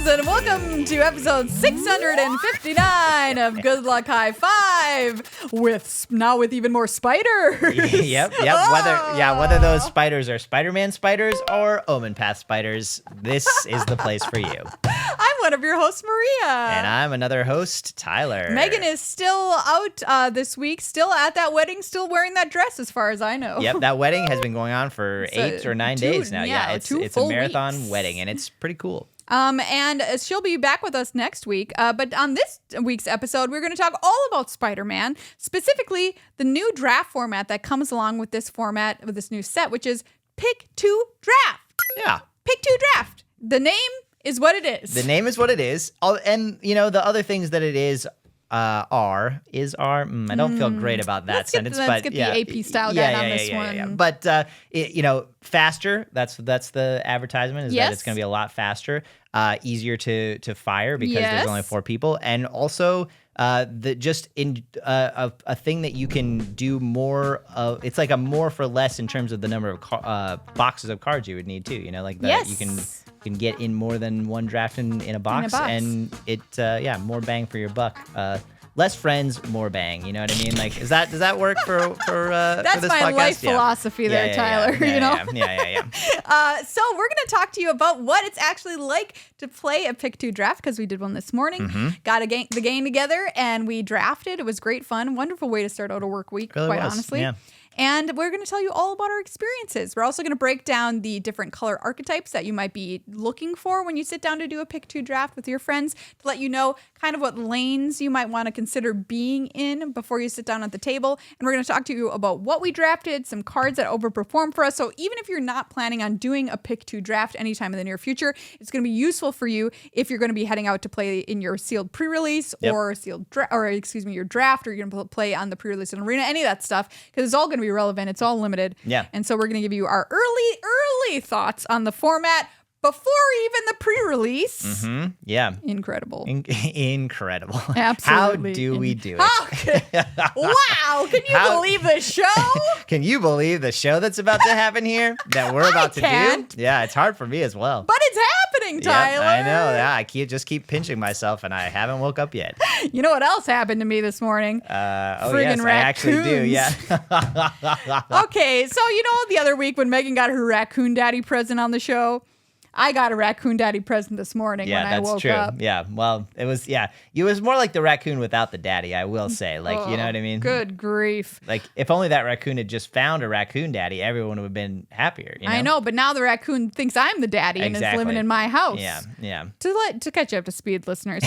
and welcome to episode 659 of Good Luck High Five, with even more spiders. Yep. Whether those spiders are Spider-Man spiders or Omen Path spiders, this is the place for you. I'm one of your hosts, Maria. And I'm another host, Tyler. Megan is still out this week, still at that wedding, still wearing that dress as far as I know. Yep, that wedding has been going on for 8 or 9 days now. Yeah, it's a marathon weeks. wedding, and it's pretty cool. And she'll be back with us next week. But on this week's episode, we're going to talk all about Spider-Man, specifically the new draft format that comes along with this format, with this new set, which is Pick 2 Draft. Yeah. Pick 2 Draft. The name is what it is. The name is what it is. And, the other things that it is are. I don't feel great about that sentence. Let's get the AP style guide on this one. Yeah. But, faster, that's the advertisement, is that it's going to be a lot faster, easier to fire because there's only 4 people. And also a thing that you can do more of. It's like a more for less in terms of the number of boxes of cards you would need too. You can get in more than one draft in a box. And it more bang for your buck. Less friends, more bang. You know what I mean? Like, does that work for that's for this my podcast? life philosophy there, Tyler. Yeah. So we're going to talk to you about what it's actually like to play a Pick 2 draft, because we did one this morning. Mm-hmm. Got the game together and we drafted. It was great fun. Wonderful way to start out a work week, really quite was. honestly. Yeah. And we're going to tell you all about our experiences. We're also going to break down the different color archetypes that you might be looking for when you sit down to do a Pick 2 draft with your friends, to let you know kind of what lanes you might want to consider being in before you sit down at the table. And we're going to talk to you about what we drafted, some cards that overperformed for us. So even if you're not planning on doing a Pick 2 draft anytime in the near future, it's going to be useful for you if you're going to be heading out to play in your sealed pre-release or your draft, or you're going to play on the pre-release in Arena, any of that stuff, because it's all going to be relevant. It's all limited. Yeah. And so we're going to give you our early thoughts on the format before even the pre-release. Mm-hmm. Yeah. Incredible. Incredible. Absolutely. How do we do it? Wow. Can you believe the show? Can you believe the show that's about to happen here? That we're about to do? Yeah, it's hard for me as well. But it's happening, Tyler. Yep, I know. Yeah, I keep pinching myself, and I haven't woke up yet. You know what else happened to me this morning? Yes, I actually do. Yeah. Okay, so the other week when Megan got her Raccoon Daddy present on the show, I got a Raccoon Daddy present this morning when I woke up. Yeah, well, it was more like the raccoon without the daddy, I will say. Like, you know what I mean? Good grief. Like, if only that raccoon had just found a raccoon daddy, everyone would have been happier. I know, but now the raccoon thinks I'm the daddy and is living in my house. Yeah. To catch you up to speed, listeners,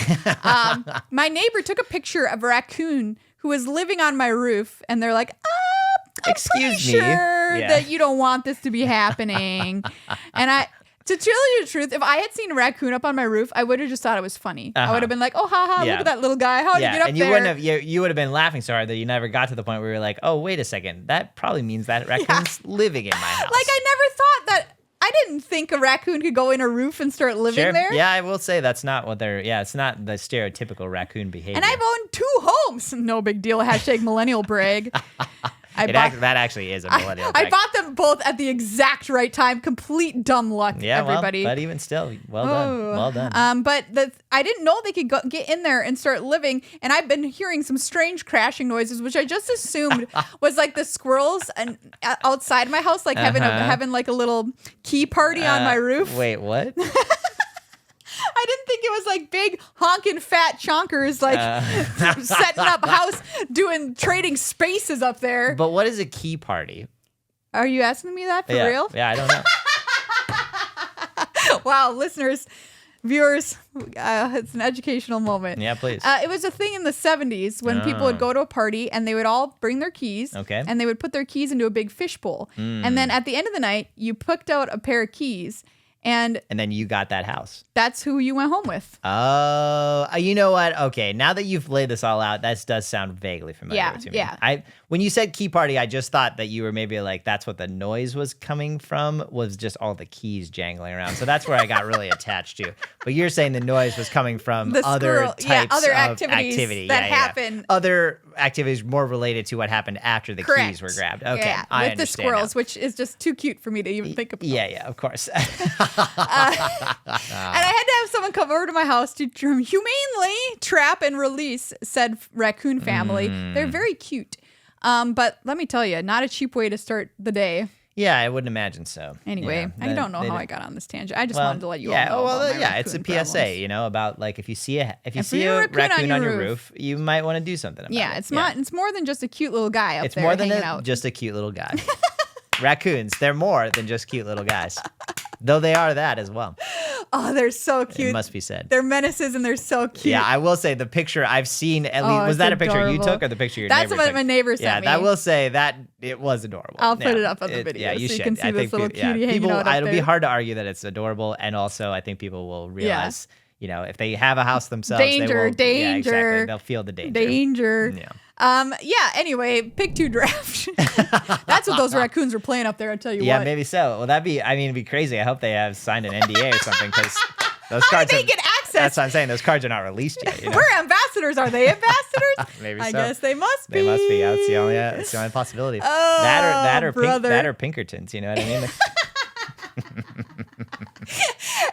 my neighbor took a picture of a raccoon who was living on my roof, and they're like, excuse me, sure that you don't want this to be happening. And to tell you the truth, if I had seen a raccoon up on my roof, I would have just thought it was funny. I would have been like, oh, haha, look at that little guy. How did you get up and there? You would have been laughing so hard that you never got to the point where you're like, oh, wait a second. That probably means that raccoon's living in my house. Like, I never thought that. I didn't think a raccoon could go in a roof and start living there. Yeah, I will say that's not what it's not the stereotypical raccoon behavior. And I've owned 2 homes. No big deal. # millennial brag. That actually is a millennial brag. I bought them both at the exact right time. Complete dumb luck, everybody. But even still, well done. But I didn't know they could get in there and start living. And I've been hearing some strange crashing noises, which I just assumed was like the squirrels outside my house, like having like a little key party on my roof. Wait, what? I didn't think it was like big honking fat chonkers like setting up house, trading spaces up there. But what is a key party? Are you asking me that for real? Yeah, I don't know. Wow, listeners, viewers, it's an educational moment. Yeah, please. It was a thing in the 70s when people would go to a party and they would all bring their keys. Okay. And they would put their keys into a big fishbowl. And then at the end of the night, you picked out a pair of keys. And then you got that house. That's who you went home with. Oh, you know what? Okay, now that you've laid this all out, that does sound vaguely familiar to me. Yeah. When you said key party, I just thought that you were maybe like, that's what the noise was coming from, was just all the keys jangling around. So that's where I got really attached to. But you're saying the noise was coming from other types other of activity that happen. Other activities more related to what happened after the keys were grabbed. Okay, yeah, I with the squirrels, which is just too cute for me to even think about. Yeah, of course. And I had to have someone come over to my house to humanely trap and release said raccoon family. They're very cute. But let me tell you, not a cheap way to start the day. Yeah, I wouldn't imagine so. Anyway, I don't know how I got on this tangent. I just wanted to let you all know. Well, it's a PSA, problems. you know, about like if you see a raccoon on your roof, you might want to do something about it. It's more than just a cute little guy up there. It's more than out. just a cute little guy. Raccoons, they're more than just cute little guys. Though they are that as well. Oh, they're so cute. It must be said. They're menaces and they're so cute. Yeah, I will say the picture I've seen, at least, was that a picture you took or the picture your neighbor took? That's what my neighbor sent me. Yeah, I will say that it was adorable. I'll put it up on the video you so should. you can see this little cutie hanging out up it'll there. be hard to argue that it's adorable, and also I think people will realize, you know, if they have a house themselves, danger. Yeah, exactly. They'll feel the danger. Yeah. Anyway, pick 2 draft. That's what those raccoons were playing up there, I'll tell you what. Yeah, maybe so. Well, it'd be crazy. I hope they have signed an NDA or something, because those cards they get access. That's what I'm saying. Those cards are not released yet. You know? We're ambassadors. Are they ambassadors? Maybe so. I guess they must be. They must be. That's the only possibility. Oh, that or Pinkertons, you know what I mean?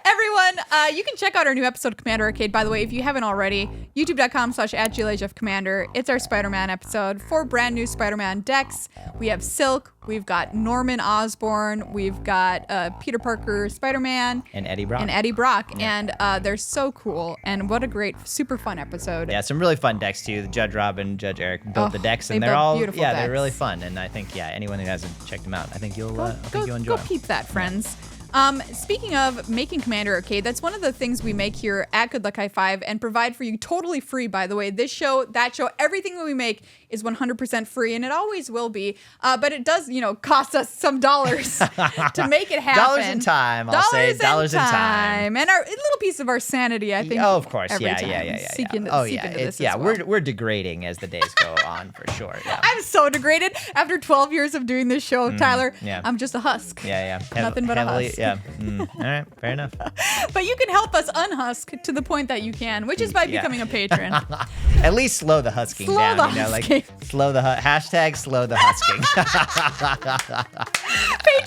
Everyone, you can check out our new episode of Commander Arcade, by the way, if you haven't already. YouTube.com/@GLHF Commander. It's our Spider-Man episode. 4 brand new Spider-Man decks. We have Silk. We've got Norman Osborn. We've got Peter Parker Spider-Man. And Eddie Brock. Yeah. And they're so cool. And what a great, super fun episode. Yeah, some really fun decks, too. Judge Rob and Judge Eric built the decks, and they're all beautiful decks. They're really fun. And I think, anyone who hasn't checked them out, I think you'll enjoy Go them. peep that, friends. Speaking of making Commander Arcade, that's one of the things we make here at Good Luck High Five and provide for you totally free, by the way. This show, that show, everything that we make is 100% free, and it always will be. But it does, cost us some dollars to make it happen. Dollars and time, I'll say. Dollars and time. And a little piece of our sanity, I think. Oh, of course. Every time. Seek into this as well. We're degrading as the days go on, for sure. Yeah. I'm so degraded. After 12 years of doing this show, Tyler, I'm just a husk. Yeah. Nothing but a husk. Yeah. All right, fair enough. But you can help us unhusk to the point that you can, which is by becoming a patron. At least slow the husking down. Slow the hashtag slow the husking.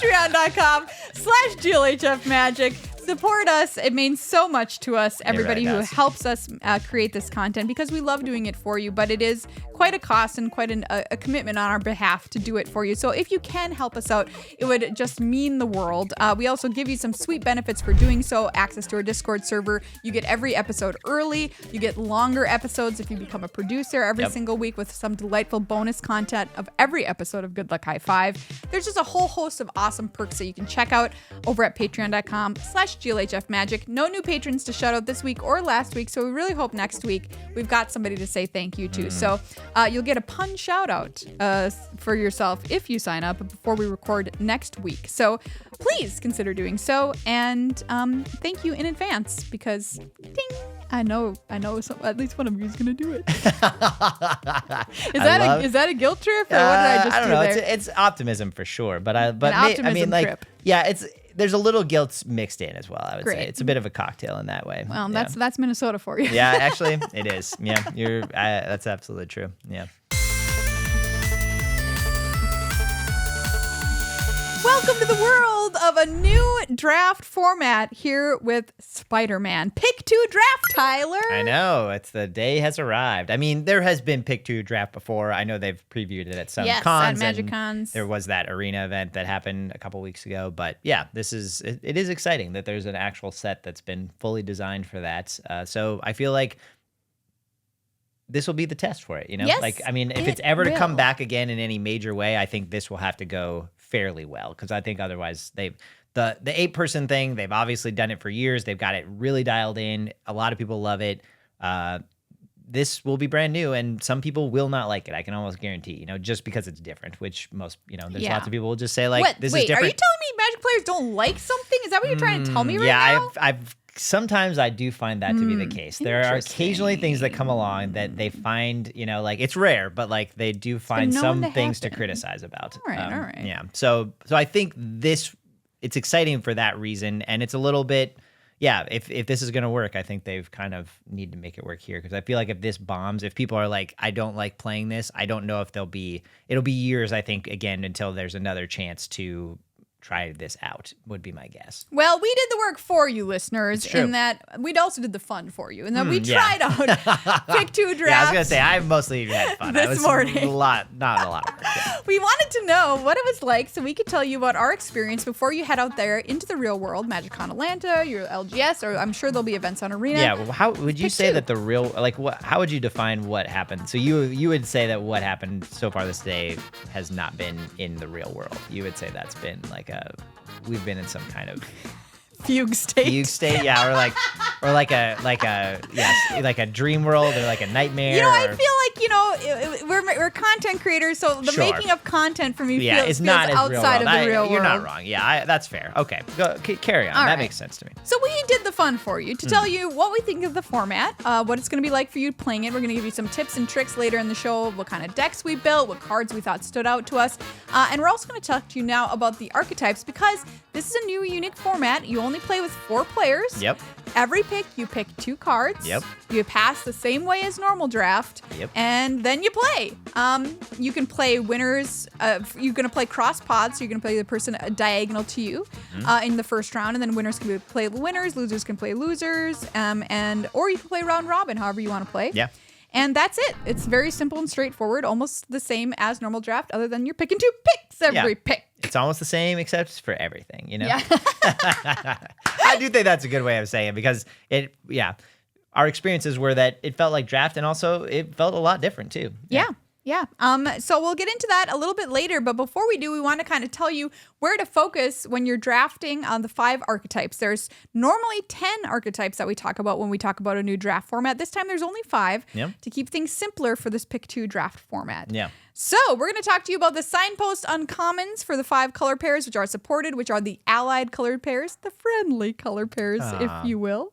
Patreon.com/GLHF Magic. Support us. It means so much to us, everybody who helps us create this content, because we love doing it for you, but it is quite a cost and quite a commitment on our behalf to do it for you. So if you can help us out, it would just mean the world. We also give you some sweet benefits for doing so. Access to our Discord server. You get every episode early. You get longer episodes if you become a producer every single week, with some delightful bonus content of every episode of Good Luck High Five. There's just a whole host of awesome perks that you can check out over at patreon.com/GLHF Magic. No new patrons to shout out this week or last week, so we really hope next week we've got somebody to say thank you to. So you'll get a pun shout out for yourself if you sign up before we record next week. So please consider doing so, and thank you in advance, because ding, I know at least one of you is going to do it. Is that a guilt trip, or what did I just do know. there? It's optimism for sure, but trip. There's a little guilt mixed in as well, I would say. It's a bit of a cocktail in that way. Well, that's Minnesota for you. Yeah, actually, it is. Yeah, that's absolutely true. Yeah. Welcome to the world of a new draft format here with Spider-Man. Pick 2 draft, Tyler. I know. The day has arrived. I mean, there has been Pick 2 draft before. I know they've previewed it at some cons. At Magic Cons. There was that arena event that happened a couple weeks ago. But yeah, it is exciting that there's an actual set that's been fully designed for that. So I feel like this will be the test for it, Yes, if it's ever to come back again in any major way, I think this will have to go fairly well, because I think otherwise the 8-person thing, they've obviously done it for years. They've got it really dialed in. A lot of people love it. This will be brand new, and some people will not like it. I can almost guarantee, just because it's different, which most, there's lots of people will just say, like, this is different. Are you telling me Magic players don't like something? Is that what you're trying to tell me right now? I've Sometimes I do find that to be the case. There are occasionally things that come along that they find, like it's rare, but like they do find some things to criticize about. All right. Yeah. So I think it's exciting for that reason, and it's a little bit, if this is going to work, I think they've kind of need to make it work here, because I feel like if this bombs, if people are like, I don't like playing this, I don't know if it'll be years, I think, again, until there's another chance to try this out, would be my guess. Well, we did the work for you, listeners, in that we also did the fun for you, and then we tried out Pick 2 drafts. Yeah, I was gonna say I mostly had fun this morning. Not a lot of work. Yeah. We wanted to know what it was like, so we could tell you about our experience before you head out there into the real world, MagicCon Atlanta, your LGS, or I'm sure there'll be events on Arena. Yeah. Well, how would you say that the real, like, what? How would you define what happened? So you would say that what happened so far this day has not been in the real world. You would say that's been like we've been in some kind of fugue state, yeah, or like a dream world, or like a nightmare. I feel like we're content creators, so the making of content for me feels not outside of the real world. You're not wrong. Yeah, that's fair. Okay, carry on. That makes sense to me. So we did the fun for you to tell you what we think of the format, what it's going to be like for you playing it. We're going to give you some tips and tricks later in the show, what kind of decks we built, what cards we thought stood out to us, and we're also going to talk to you now about the archetypes, because this is a new, unique format. You only play with 4 players. Yep. Every pick, you pick 2 cards. Yep. You pass the same way as normal draft. Yep. And then you play. You can play winners. You're going to play cross pods, so you're going to play the person diagonal to you in the first round, and then winners can play winners, losers can play losers, or you can play round robin, however you want to play. Yeah. And that's it. It's very simple and straightforward, almost the same as normal draft, other than you're picking 2 picks every pick. It's almost the same, except for everything, Yeah. I do think that's a good way of saying it, because our experiences were that it felt like draft, and also it felt a lot different too. Yeah. So we'll get into that a little bit later, but before we do, we want to kind of tell you where to focus when you're drafting on the 5 archetypes. There's normally 10 archetypes that we talk about when we talk about a new draft format. This time there's only 5 to keep things simpler for this Pick 2 draft format. Yeah. So we're going to talk to you about the signpost uncommons for the 5 color pairs, which are supported, which are the allied colored pairs, the friendly color pairs, if you will.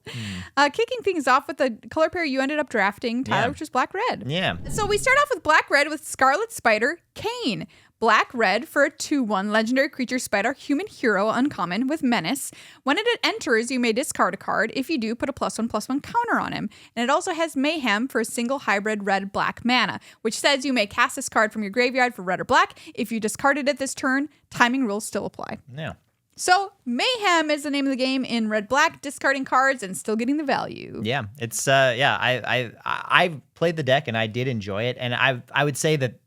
Kicking things off with the color pair you ended up drafting, Tyler, which is black-red. Yeah. So we start off with black-red with Scarlet Spider, Kane. Black-red for a 2/1 legendary creature spider human hero uncommon with menace. When it enters, you may discard a card. If you do, put a +1/+1 counter on him. And it also has mayhem for a single hybrid red-black mana, which says you may cast this card from your graveyard for red or black. If you discarded it this turn, timing rules still apply. Yeah. So mayhem is the name of the game in red-black, discarding cards and still getting the value. Yeah, it's I played the deck and I did enjoy it, and I would say that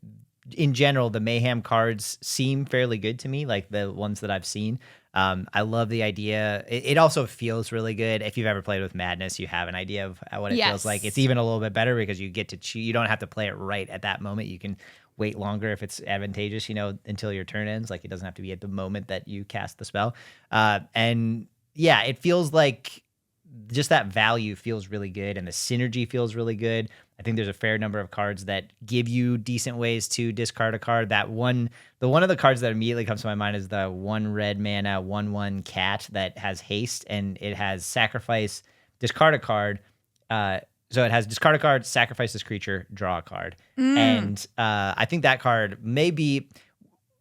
in general, the Mayhem cards seem fairly good to me, like the ones that I've seen. I love the idea. It also feels really good. If you've ever played with Madness, you have an idea of what it feels like. It's even a little bit better because you get to choose. You don't have to play it right at that moment. You can wait longer if it's advantageous, until your turn ends. Like, it doesn't have to be at the moment that you cast the spell. And yeah, it feels like just that value feels really good, and the synergy feels really good. I think there's a fair number of cards that give you decent ways to discard a card. The one of the cards that immediately comes to my mind is the 1 red mana 1/1 cat that has haste, and it has sacrifice, discard a card. So it has discard a card, sacrifice this creature, draw a card. And I think that card may be.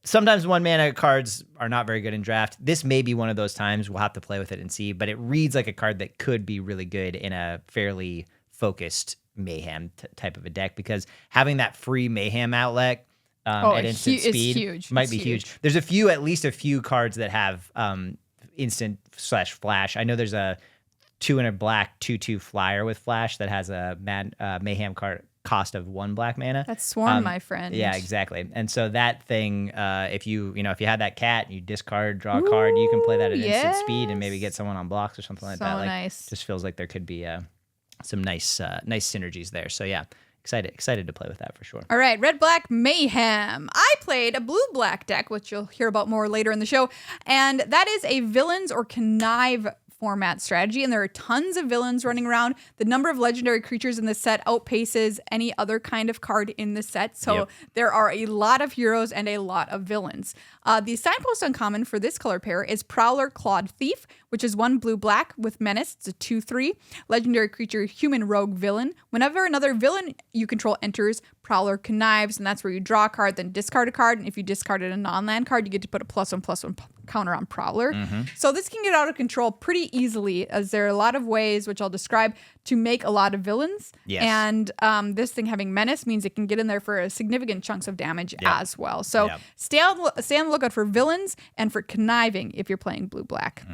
Sometimes 1 mana cards are not very good in draft. This may be one of those times. We'll have to play with it and see. But it reads like a card that could be really good in a fairly focused Mayhem type of a deck, because having that free Mayhem outlet at instant speed might be huge. There's at least a few cards that have instant/flash. I know there's a 2 and a black 2/2 flyer with flash that has a Mayhem card cost of 1 black mana. That's Swarm, my friend. Yeah, exactly. And so that thing, if you had that cat, you discard, draw a card, you can play that at instant speed and maybe get someone on blocks or something like that. Like, nice. Just feels like there could be some nice synergies there. So yeah, excited to play with that for sure. All right, red-black mayhem. I played a blue-black deck, which you'll hear about more later in the show, and that is a villains or connive format strategy, and there are tons of villains running around. The number of legendary creatures in this set outpaces any other kind of card in the set, so there are a lot of heroes and a lot of villains. The signpost uncommon for this color pair is Prowler Clawed Thief, which is 1 blue-black with Menace. It's a 2/3. Legendary creature, human rogue villain. Whenever another villain you control enters, Prowler connives, and that's where you draw a card, then discard a card, and if you discarded a non-land card, you get to put a +1/+1 counter on Prowler. So this can get out of control pretty easily, as there are a lot of ways, which I'll describe, to make a lot of villains. And this thing having Menace means it can get in there for significant chunks of damage as well. So stay on the lookout for villains and for conniving if you're playing blue-black.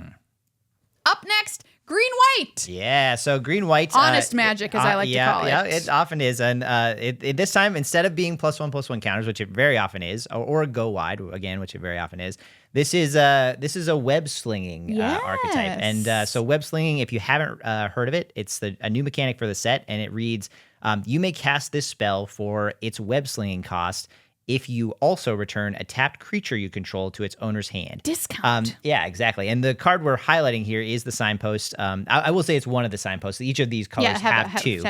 Up next, green-white. Yeah, so green-white. Honest magic, as I like to call it. Yeah, it often is. And this time, instead of being +1/+1 counters, which it very often is, or go wide, again, which it very often is, this is a web slinging archetype. And so web slinging, if you haven't heard of it, it's a new mechanic for the set, and it reads, you may cast this spell for its web slinging cost if you also return a tapped creature you control to its owner's hand. Discount. Yeah, exactly. And the card we're highlighting here is the signpost. I will say it's one of the signposts. Each of these colors have two.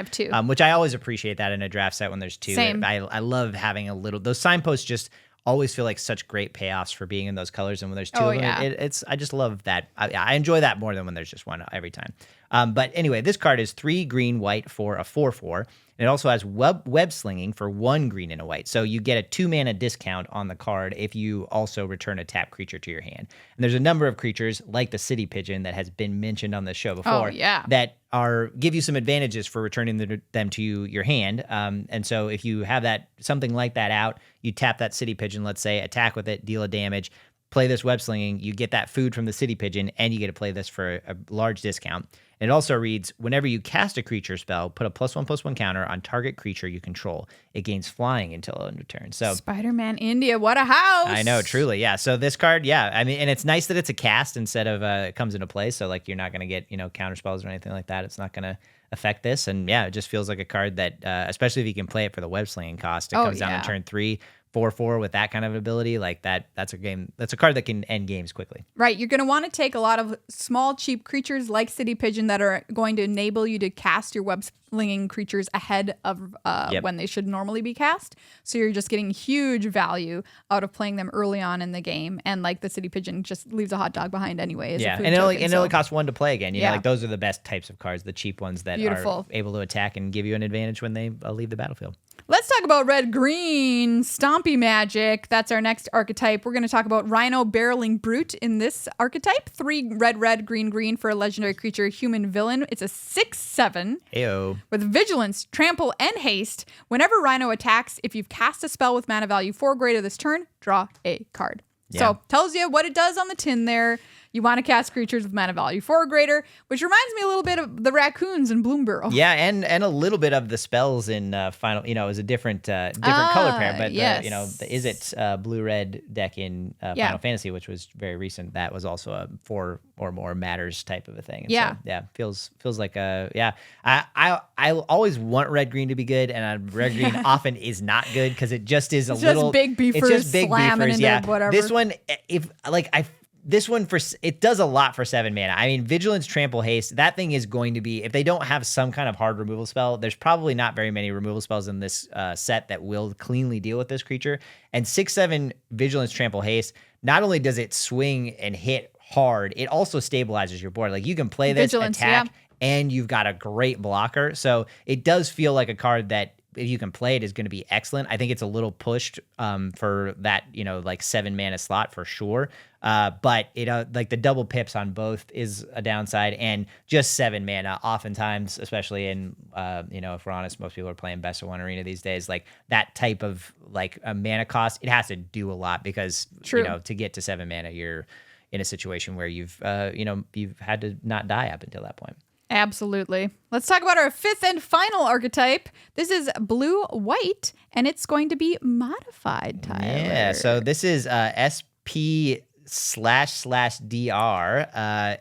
Which I always appreciate that in a draft set when there's two. Same. I love having a little. Those signposts just always feel like such great payoffs for being in those colors. And when there's two of them, I just love that. I enjoy that more than when there's just one every time. But anyway, this card is 3 green, white for a 4/4. And it also has web slinging for 1 green and a white. So you get a 2 mana discount on the card if you also return a tapped creature to your hand. And there's a number of creatures like the city pigeon that has been mentioned on the show before that give you some advantages for returning them to your hand. And so if you have something like that out, you tap that city pigeon, let's say, attack with it, deal a damage, play this web slinging, you get that food from the city pigeon, and you get to play this for a large discount. It also reads, whenever you cast a creature spell, put a +1/+1 counter on target creature you control. It gains flying until end of turn. So Spider-Man India, what a house! I know, truly, yeah. So this card, I mean, and it's nice that it's a cast instead of it comes into play. So like you're not going to get counter spells or anything like that. It's not going to affect this. And yeah, it just feels like a card that, especially if you can play it for the web slinging cost, it comes down on turn 3. 4/4 with that kind of ability, like that's a card that can end games quickly. Right. You're going to want to take a lot of small, cheap creatures like City Pigeon that are going to enable you to cast your web slinging creatures ahead of when they should normally be cast. So you're just getting huge value out of playing them early on in the game. And like the City Pigeon just leaves a hot dog behind anyway. And it only costs 1 to play again. You know, like those are the best types of cards, the cheap ones that are able to attack and give you an advantage when they leave the battlefield. Let's talk about red-green Stompy Magic. That's our next archetype. We're going to talk about Rhino Barreling Brute in this archetype. 3 red, green for a legendary creature, human villain. It's a 6/7. Ayo. With vigilance, trample, and haste. Whenever Rhino attacks, if you've cast a spell with mana value 4 or greater this turn, draw a card. So tells you what it does on the tin there. You want to cast creatures with mana value 4 or greater, which reminds me a little bit of the Raccoons in Bloomburrow. Yeah, and a little bit of the spells in Final. Is a different color pair, but the Is It blue-red deck in Final Fantasy, which was very recent, that was also a 4 or more matters type of a thing. And feels like I always want red-green to be good, and red-green often is not good because it just is it's just big beefers slamming into whatever. This one, it does a lot for 7 mana. I mean, Vigilance, Trample, Haste, that thing is going to be, if they don't have some kind of hard removal spell, there's probably not very many removal spells in this set that will cleanly deal with this creature. And 6/7 Vigilance, Trample, Haste, not only does it swing and hit hard, it also stabilizes your board. Like you can play this, attack, and you've got a great blocker. So it does feel like a card that, if you can play it, is going to be excellent. I think it's a little pushed for that, 7 mana slot for sure. But like the double pips on both is a downside, and just 7 mana oftentimes, especially in, if we're honest, most people are playing best of 1 arena these days, like that type of like a mana cost, it has to do a lot because, to get to 7 mana, you're in a situation where you've had to not die up until that point. Absolutely. Let's talk about our 5th and final archetype. This is blue-white, and it's going to be modified, Tyler. Yeah, so this is SP//DR,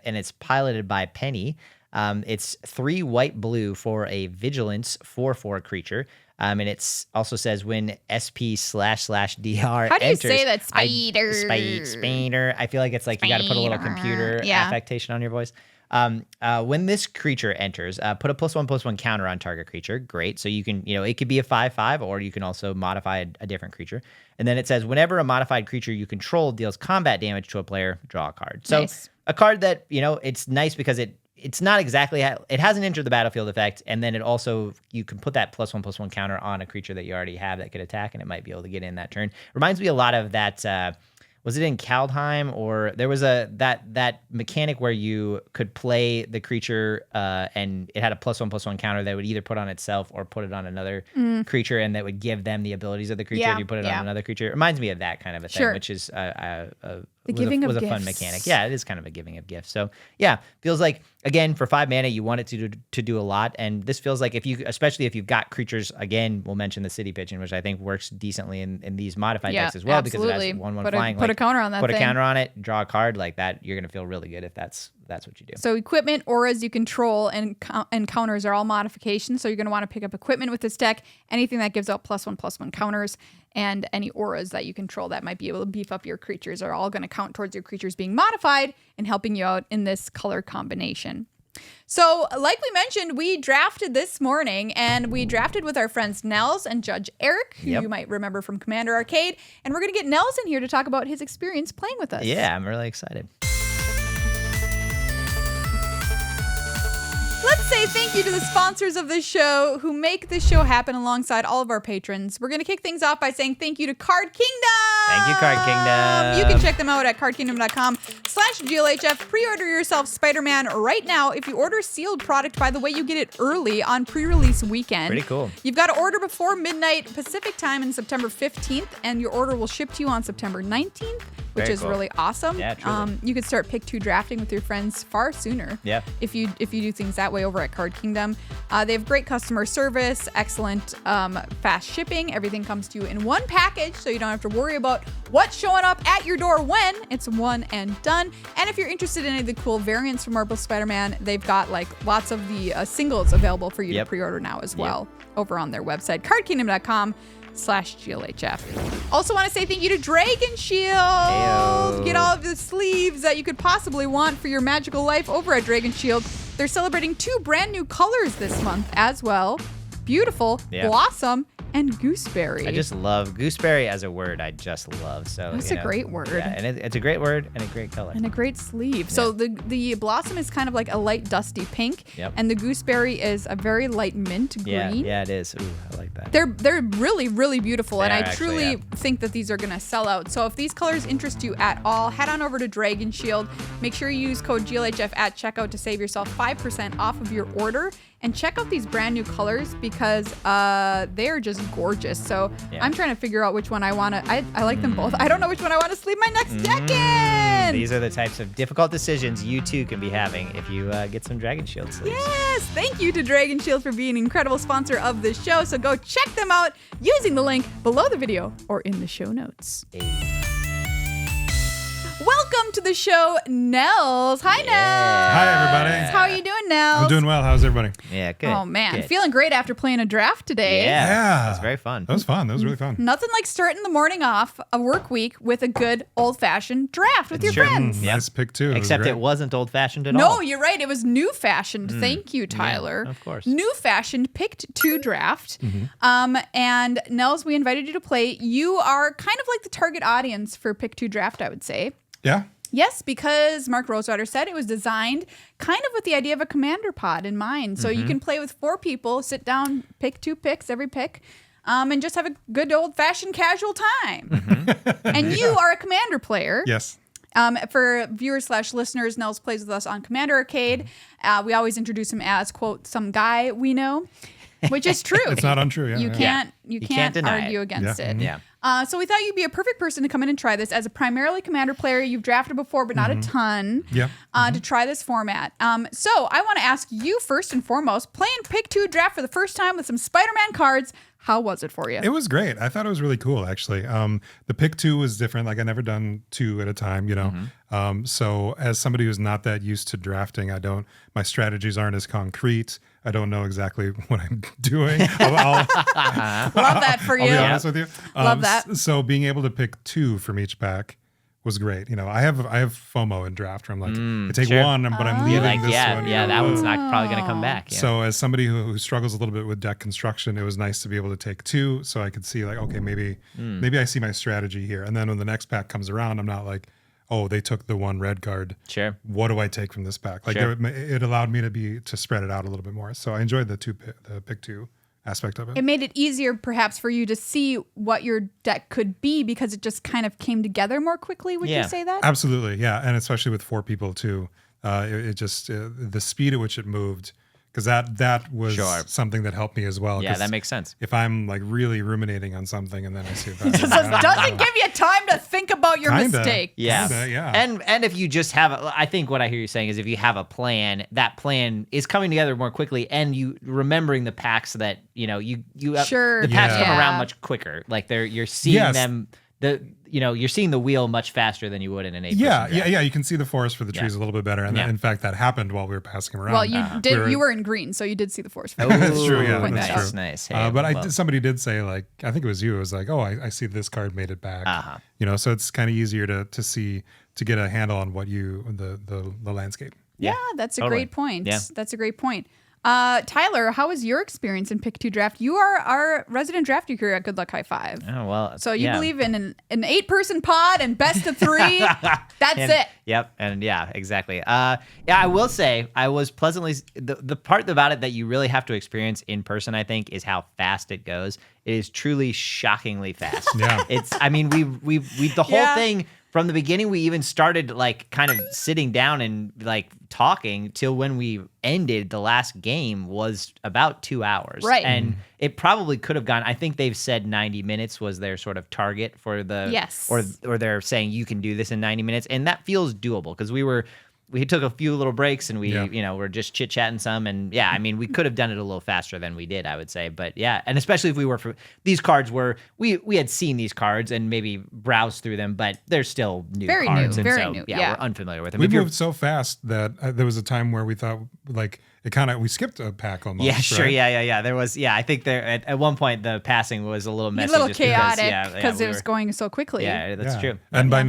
and it's piloted by Penny. It's 3 white-blue for a vigilance 4/4 creature. And it also says when SP//DR How do you enters, say that? Spider. Spider. I feel like it's like you got to put a little computer affectation on your voice. When this creature enters, put a +1/+1 counter on target creature. Great. So you can, it could be a 5/5, or you can also modify a different creature. And then it says, whenever a modified creature you control deals combat damage to a player, draw a card. So a card that, it's nice because it's not exactly, it has an enter the battlefield effect, and then it also, you can put that +1/+1 counter on a creature that you already have that could attack, and it might be able to get in that turn. Reminds me a lot of that, was it in Kaldheim, or there was that mechanic where you could play the creature and it had a +1/+1 counter that would either put on itself or put it on another creature, and that would give them the abilities of the creature if you put it on another creature. It reminds me of that kind of a thing, which is was a fun mechanic. Yeah, it is kind of a giving of gifts. So yeah, feels like, again, for 5 mana, you want it to do a lot. And this feels like, especially if you've got creatures, again, we'll mention the City Pigeon, which I think works decently in these modified decks as well, because it has 1/1 flying. Put a counter on that Put a counter on it, draw a card like that. You're going to feel really good if that's what you do. So equipment, auras you control, and counters are all modifications. So you're going to want to pick up equipment with this deck, anything that gives out +1/+1 counters, and any auras that you control that might be able to beef up your creatures are all going to count towards your creatures being modified and helping you out in this color combination. So like we mentioned, we drafted this morning, and we drafted with our friends Nells and Judge Eric, who you might remember from Commander Arcade. And we're going to get Nells in here to talk about his experience playing with us. Yeah, I'm really excited. Let's say thank you to the sponsors of this show who make this show happen alongside all of our patrons. We're going to kick things off by saying thank you to Card Kingdom. Thank you, Card Kingdom. You can check them out at cardkingdom.com/GLHF. Pre-order yourself Spider-Man right now. If you order sealed product, by the way, you get it early on pre-release weekend. Pretty cool. You've got to order before midnight Pacific time in September 15th, and your order will ship to you on September 19th. Which is really awesome. Yeah, truly. You could start pick 2 drafting with your friends far sooner. Yeah. If you do things that way over at Card Kingdom. They have great customer service, excellent fast shipping. Everything comes to you in one package, so you don't have to worry about what's showing up at your door when. It's one and done. And if you're interested in any of the cool variants from Marvel Spider-Man, they've got lots of the singles available for you to pre-order now as well over on their website, cardkingdom.com/GLHF. Also want to say thank you to Dragon Shield. Ayo. Get all of the sleeves that you could possibly want for your magical life over at Dragon Shield. They're celebrating 2 brand new colors this month as well. Beautiful, Blossom, and Gooseberry. I just love Gooseberry as a word. I just love. So it's a great word. Yeah, and it's a great word and a great color. And a great sleeve. Yeah. So the Blossom is kind of like a light dusty pink. Yep. And the Gooseberry is a very light mint green. Yeah, it is. Ooh, I like that. They're really, really beautiful. And I truly think that these are going to sell out. So if these colors interest you at all, head on over to Dragon Shield. Make sure you use code GLHF at checkout to save yourself 5% off of your order. And check out these brand new colors because they are just gorgeous. So I'm trying to figure out which one I want to. I like them both. I don't know which one I want to sleeve my next deck in. These are the types of difficult decisions you too can be having if you get some Dragon Shield sleeves. Yes, thank you to Dragon Shield for being an incredible sponsor of this show. So go check them out using the link below the video or in the show notes. Hey. Welcome to the show, Nells. Hi, Nells. Hi, everybody. How are you doing, Nells? I'm doing well. How's everybody? Yeah, good. Oh, man. Good. Feeling great after playing a draft today. Yeah. It was very fun. That was fun. That was really fun. Nothing like starting the morning off a work week with a good old-fashioned draft with your friends. Nice pick, too. Except it wasn't old-fashioned at all. No, you're right. It was new-fashioned. Thank you, Tyler. Yeah, of course. New-fashioned picked 2 draft. And Nells, we invited you to play. You are kind of like the target audience for pick 2 draft, I would say. Yeah. Yes, because Mark Rosewater said it was designed kind of with the idea of a commander pod in mind. So you can play with 4 people, sit down, pick 2 picks, every pick, and just have a good old-fashioned casual time. And you are a commander player. Yes. For viewers/listeners, Nells plays with us on Commander Arcade. We always introduce him as, quote, some guy we know, which is true. It's not untrue. Yeah. You can't argue against it. Yeah. So we thought you'd be a perfect person to come in and try this as a primarily commander player. You've drafted before, but not a ton. Yeah. To try this format. So I want to ask you first and foremost, playing pick 2 draft for the first time with some Spider-Man cards. How was it for you? It was great. I thought it was really cool, actually. The pick 2 was different. Like I never done 2 at a time, you know. So as somebody who's not that used to drafting, my strategies aren't as concrete. I don't know exactly what I'm doing. Love that for you. I'll be honest with you. Love that. So being able to pick 2 from each pack was great. I have FOMO in draft where I'm like, I take one, but I'm leaving like, this one. that one's not probably going to come back. Yeah. So as somebody who struggles a little bit with deck construction, it was nice to be able to take two, so I could see like, okay, maybe I see my strategy here. And then when the next pack comes around, I'm not like, oh, they took the one red card. Sure. What do I take from this pack? Like it allowed me to spread it out a little bit more. So I enjoyed the pick two aspect of it. It made it easier perhaps for you to see what your deck could be because it just kind of came together more quickly. Would you say that? Absolutely. Yeah. And especially with 4 people too. It just, the speed at which it moved, because that was something that helped me as well. Yeah, that makes sense. If I'm like really ruminating on something and then I see it doesn't give you time to think about your mistake. Yeah. And if you just have, I think what I hear you saying is if you have a plan, that plan is coming together more quickly, and you remembering the packs that the packs come around much quicker. Like you're seeing them. You're seeing the wheel much faster than you would in an 8-person draft. Yeah. You can see the forest for the trees a little bit better, and in fact, that happened while we were passing around. Well, you did. You were in green, so you did see the forest. That's true. Yeah, that's true. That's nice. Hey, but somebody did say, like, I think it was you. It was like, oh, I see this card made it back. So it's kind of easier to see, to get a handle on what the landscape. Yeah, that's a great point. Yeah. That's a great point. Tyler, how was your experience in Pick 2 Draft? You are our resident drafter here at Good Luck High Five. Oh, well. So you believe in an 8-person pod and best of 3? That's it. Yep. And exactly. I will say I was pleasantly, the part about it that you really have to experience in person, I think, is how fast it goes. It is truly shockingly fast. We the whole thing. From the beginning, we even started like kind of sitting down and like talking till when we ended the last game was about 2 hours. Right. And it probably could have gone, I think they've said 90 minutes was their sort of target for the, or they're saying you can do this in 90 minutes. And that feels doable because we took a few little breaks and we we're just chit-chatting some. And we could have done it a little faster than we did, I would say. But and especially if we were these cards we had seen these cards and maybe browsed through them, but they're still new cards. Very new. We're unfamiliar with them. We moved so fast that there was a time where we thought like we skipped a pack almost. Yeah, sure. Right? Yeah. There was, I think there at one point the passing was a little messy. A little chaotic because it was going so quickly. Yeah, that's true. And by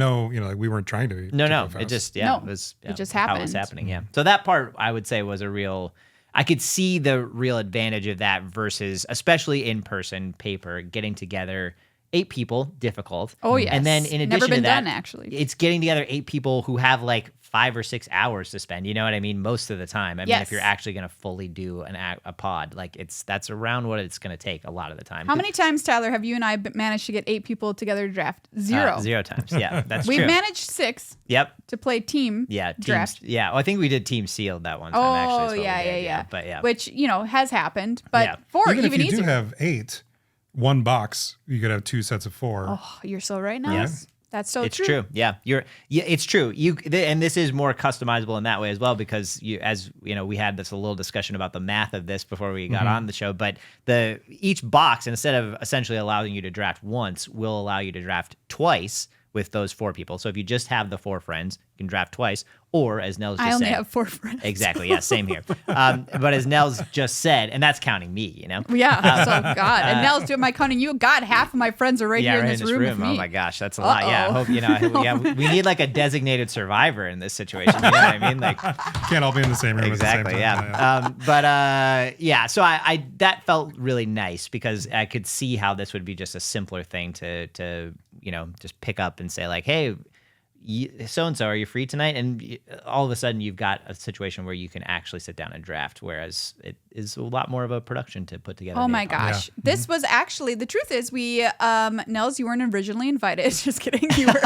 we weren't trying to. No. It just, it was. It just happened. How it was happening, yeah. So that part, I would say, was I could see the real advantage of that versus, especially in person, paper, getting together 8 people, difficult. Oh, yes. And then in addition Never been to that, done, actually. It's getting together 8 people who have like 5 or 6 hours to spend. You know what I mean? Most of the time. I mean, if you're actually going to fully do a pod, like that's around what it's going to take a lot of the time. How many times, Tyler, have you and I managed to get 8 people together to draft? 0. 0 times. Yeah, that's We've true. We've managed 6. Yep. To play team draft. Well, I think we did team sealed that one time. Actually, yeah. But which has happened. But 4 even if you easier. do have 8. 1 box, you could have 2 sets of 4. Oh, you're so right, Nells. That's so true. It's true. Yeah, it's true. And this is more customizable in that way as well because we had this a little discussion about the math of this before we got on the show. But each box, instead of essentially allowing you to draft once, will allow you to draft twice with those 4 people. So if you just have the 4 friends, you can draft twice. Or as Nells just said, I only have 4 friends. Exactly. Yeah, same here. But as Nells just said, and that's counting me, Yeah. So God, and Nells, am I counting you? God, half of my friends are right here in this room with me. Oh my gosh, that's a lot. Yeah. I hope we need like a designated survivor in this situation. You know what I mean? Like can't all be in the same room. Exactly. At the same time. Yeah. So I that felt really nice because I could see how this would be just a simpler thing to just pick up and say like, hey, so-and-so, are you free tonight? And all of a sudden you've got a situation where you can actually sit down and draft, whereas it is a lot more of a production to put together. Oh my gosh. Yeah. This was actually, the truth is Nells, you weren't originally invited. Just kidding. You were.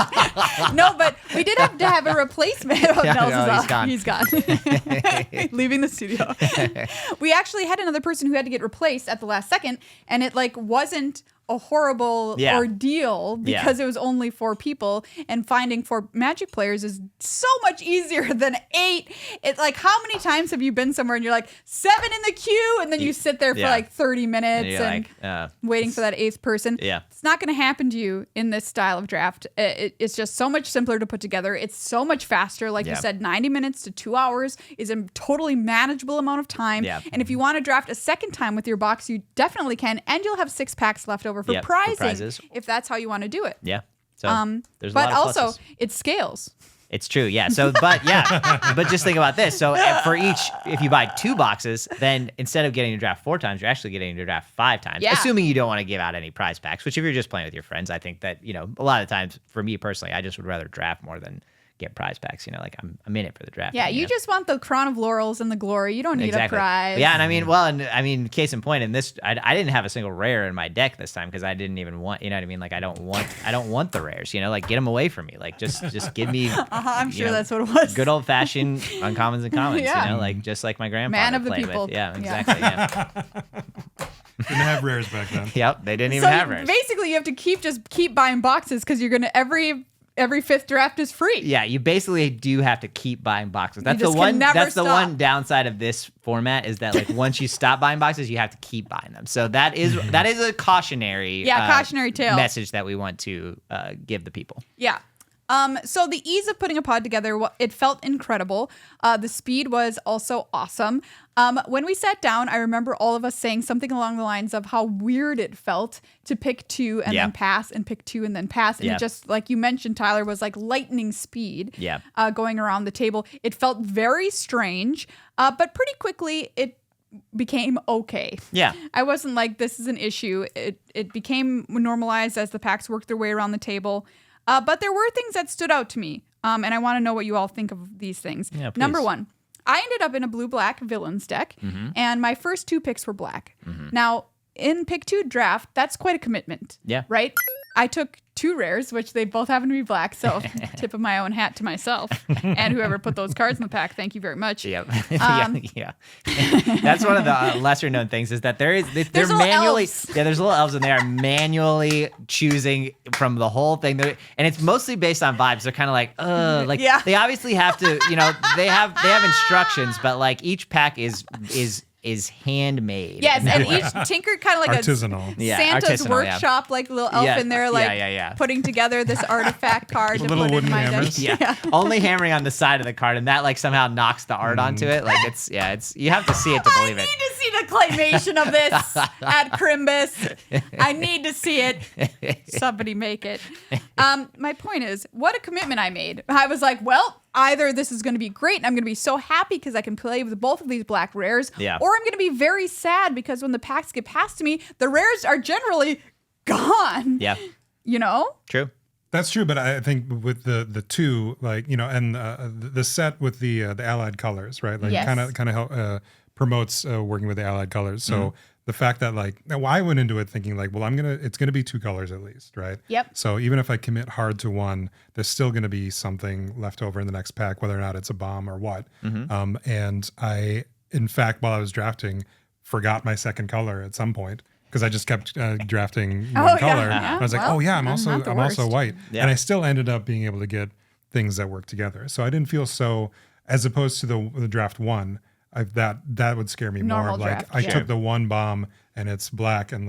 No, but we did have to have a replacement. He's gone. Leaving the studio. We actually had another person who had to get replaced at the last second, and it wasn't a horrible ordeal because it was only 4 people, and finding 4 Magic players is so much easier than 8. It's like, how many times have you been somewhere and you're like 7 in the queue, and then you sit there for like 30 minutes and waiting for that 8th person? Yeah. It's not going to happen to you in this style of draft. It's just so much simpler to put together. It's so much faster. Like you said, 90 minutes to 2 hours is a totally manageable amount of time. Yeah. And if you want to draft a second time with your box, you definitely can, and you'll have 6 packs left over for prizes if that's how you want to do it. Yeah. So there's a but lot of also pluses. it scales. It's true, yeah. So, but just think about this. So, for each, if you buy 2 boxes, then instead of getting your draft 4 times, you're actually getting your draft 5 times. Yeah. Assuming you don't want to give out any prize packs, which if you're just playing with your friends, I think that, a lot of times, for me personally, I just would rather draft more than get prize packs. Like I'm in it for the draft. Yeah, you just want the crown of laurels and the glory. You don't need a prize. Yeah, and I mean, case in point, in this, I didn't have a single rare in my deck this time because I didn't even want, you know what I mean? Like I don't want the rares. Like get them away from me. Like just give me. I'm sure that's what it was. Good old fashioned uncommons and commons. Yeah. Like just like my grandfather Man of the played people. with. Yeah, exactly. Yeah. Didn't have rares back then. Yep, they didn't even have rares. Basically, you have to keep buying boxes because you're gonna every 5th draft is free. Yeah, you basically do have to keep buying boxes. That's the one downside of this format is that like once you stop buying boxes, you have to keep buying them. So that is a cautionary cautionary tale message that we want to give the people. Yeah. So the ease of putting a pod together, it felt incredible. The speed was also awesome. When we sat down, I remember all of us saying something along the lines of how weird it felt to pick 2 and then pass and pick 2 and then pass. And it just, like you mentioned, Tyler, was like lightning speed going around the table. It felt very strange, but pretty quickly it became okay. Yeah. I wasn't like, this is an issue. It became normalized as the packs worked their way around the table. But there were things that stood out to me, and I want to know what you all think of these things. Yeah, please. Number 1, I ended up in a blue-black villains deck, and my first 2 picks were black. Now, in pick 2 draft, that's quite a commitment. Yeah. Right? I took 2 rares, which they both happen to be black, so tip of my own hat to myself and whoever put those cards in the pack. Thank you very much. Yep. Yeah. That's one of the lesser known things is that they're manually elves. Yeah, there's little elves and they are manually choosing from the whole thing. And it's mostly based on vibes. They're kind of like they obviously have to, they have instructions, but like each pack is handmade. Yes, and each tinker kind of like artisanal. Santa's workshop, like little elf in there, like putting together this artifact card to little put wooden in my hammers. deck. Yeah. Only hammering on the side of the card, and that like somehow knocks the art onto it. Like it's you have to see it to believe it. I need to see the claymation of this at Crimbus. I need to see it. Somebody make it. My point is, what a commitment I made. I was like, well, either this is going to be great and I'm going to be so happy because I can play with both of these black rares, or I'm going to be very sad because when the packs get passed to me, the rares are generally gone. Yeah. True. That's true, but I think with the 2, like, and the set with the allied colors, right? Like kind of promotes working with the allied colors. So the fact that I went into it thinking like, well, it's gonna be 2 colors at least, right? Yep. So even if I commit hard to one, there's still gonna be something left over in the next pack, whether or not it's a bomb or what. And I, in fact, while I was drafting, forgot my second color at some point because I just kept drafting one color. Yeah. I was like, I'm also white, Yeah. and I still ended up being able to get things that work together. So I didn't feel so, as opposed to the draft 1. That would scare me Normal more. draft, I took the 1 bomb and it's black, and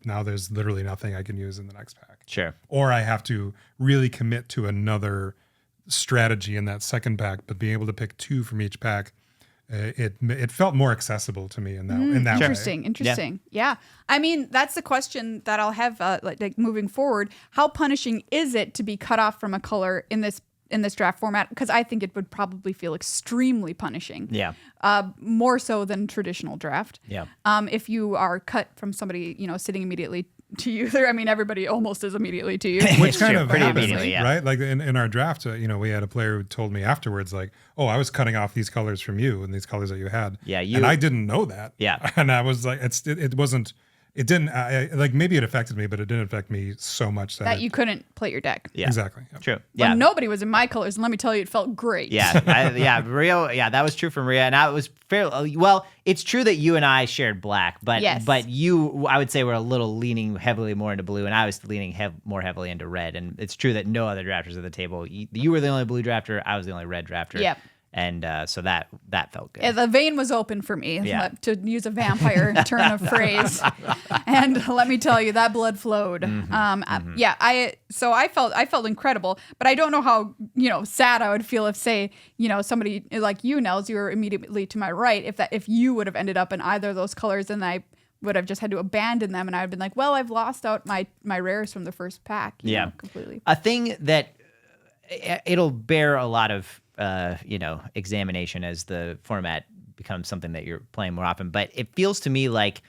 now there's literally nothing I can use in the next pack. Sure. Or I have to really commit to another strategy in that second pack, but being able to pick 2 from each pack, it felt more accessible to me in that way. Interesting. Yeah. I mean, that's the question that I'll have like moving forward. How punishing is it to be cut off from a color in this draft format? Because I think it would probably feel extremely punishing. Yeah. More so than traditional draft. Yeah. If you are cut from somebody, sitting immediately to you. I mean, everybody almost is immediately to you. Which kind of pretty happens, immediately, yeah. right? Like in our draft, we had a player who told me afterwards, like, "Oh, I was cutting off these colors from you and these colors that you had." Yeah, and I didn't know that. Yeah, and I was like, it wasn't. It didn't like maybe it affected me, but it didn't affect me so much that you couldn't play your deck. Yeah, exactly. Yep. True. Yeah, nobody was in my colors, and let me tell you, it felt great. Yeah, Rio. Yeah, that was true for Maria, and I was fairly well. It's true that you and I shared black, but you, I would say, were a little leaning heavily more into blue, and I was leaning more heavily into red. And it's true that no other drafters at the table. You were the only blue drafter. I was the only red drafter. Yep. And so that felt good. Yeah, the vein was open for me, to use a vampire turn of phrase. And let me tell you, that blood flowed. Yeah, I felt incredible, but I don't know how sad I would feel if, say, somebody like you, Nells, you were immediately to my right. If you would have ended up in either of those colors, and I would have just had to abandon them, and I would have been like, well, I've lost out my rares from the first pack. You know, completely. A thing that it'll bear a lot of examination as the format becomes something that you're playing more often. But it feels to me like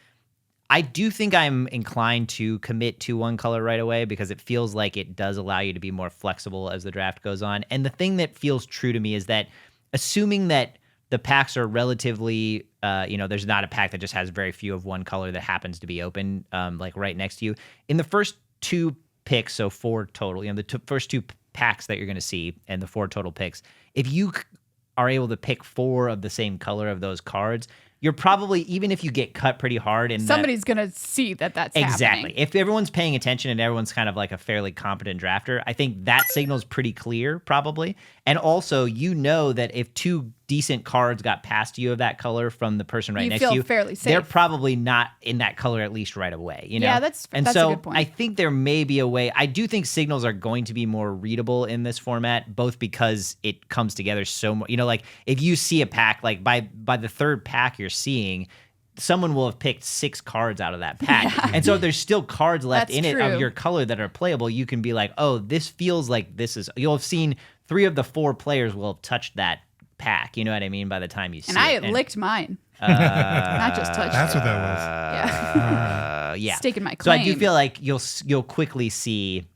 I do think I'm inclined to commit to one color right away because it feels like it does allow you to be more flexible as the draft goes on. And the thing that feels true to me is that assuming that the packs are relatively, there's not a pack that just has very few of one color that happens to be open, like right next to you. In the first 2 picks, so 4 total, the first 2 packs that you're going to see and the 4 total picks, if you are able to pick 4 of the same color of those cards, you're probably, even if you get cut pretty hard, and somebody's going to see that's exactly happening. If everyone's paying attention and everyone's kind of like a fairly competent drafter, I think that signal's pretty clear probably. And also, that if 2 decent cards got passed to you of that color from the person right next to you, fairly safe. They're probably not in that color at least right away. Yeah, that's a good point. I think there may be a way. I do think signals are going to be more readable in this format, both because it comes together so much. Like if you see a pack, like by the 3rd pack you're seeing, someone will have picked 6 cards out of that pack. Yeah. And so if there's still cards left in it of your color that are playable, you can be like, oh, this feels like this is, you'll have seen 3 of the 4 players will have touched that pack. You know what I mean? By the time you see it. And I had licked mine. Not just touched That's it. what that was. Yeah. Staking my claim. So I do feel like you'll quickly see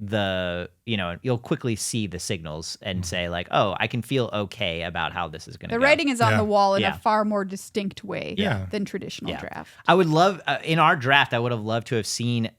you'll quickly see the signals and say like, oh, I can feel okay about how this is going to go. The writing is on the wall in a far more distinct way than traditional draft. I would love, in our draft, I would have loved to have seen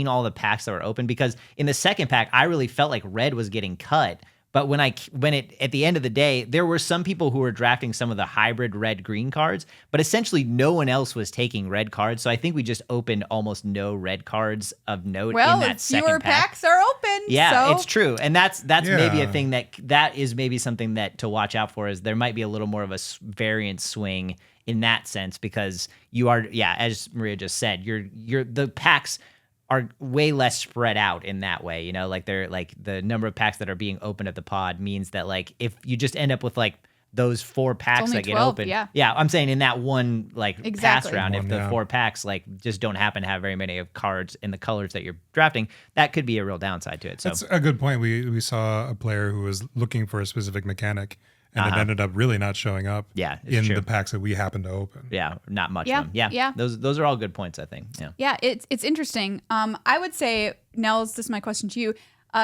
all the packs that were open, because in the second pack, I really felt like red was getting cut. But at the end of the day, there were some people who were drafting some of the hybrid red-green cards, but essentially no one else was taking red cards. So I think we just opened almost no red cards of note in that second pack. Fewer packs are open. Yeah, it's true. And that's maybe a thing that is maybe something that to watch out for, is there might be a little more of a variance swing in that sense, because you are, as Maria just said, the packs are way less spread out in that way, like they're like the number of packs that are being opened at the pod means that like if you just end up with like those 4 packs that 12, get open, I'm saying in that one pass round, if the 4 packs like just don't happen to have very many of cards in the colors that you're drafting, that could be a real downside to it. So that's a good point. We saw a player who was looking for a specific mechanic, and it ended up really not showing up in the packs that we happened to open. Yeah, not much of them. Yeah. Those are all good points, I think. Yeah, it's interesting. I would say, Nells, this is my question to you.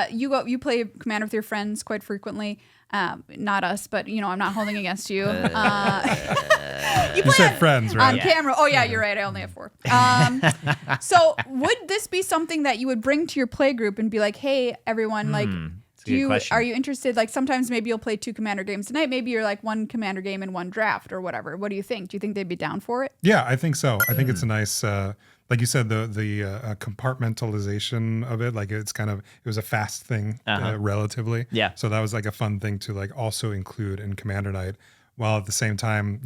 You play Commander with your friends quite frequently. Not us, but I'm not holding against you. You said friends, right? On camera. Oh yeah, you're right. I only have 4. So would this be something that you would bring to your play group and be like, hey, everyone, are you interested? Like sometimes maybe you'll play 2 Commander games tonight. Maybe you're like 1 Commander game and 1 draft or whatever. What do you think? Do you think they'd be down for it? Yeah, I think so. I think it's a nice, like you said, the compartmentalization of it. Like it was a fast thing relatively. Yeah. So that was like a fun thing to like also include in Commander Night. While at the same time,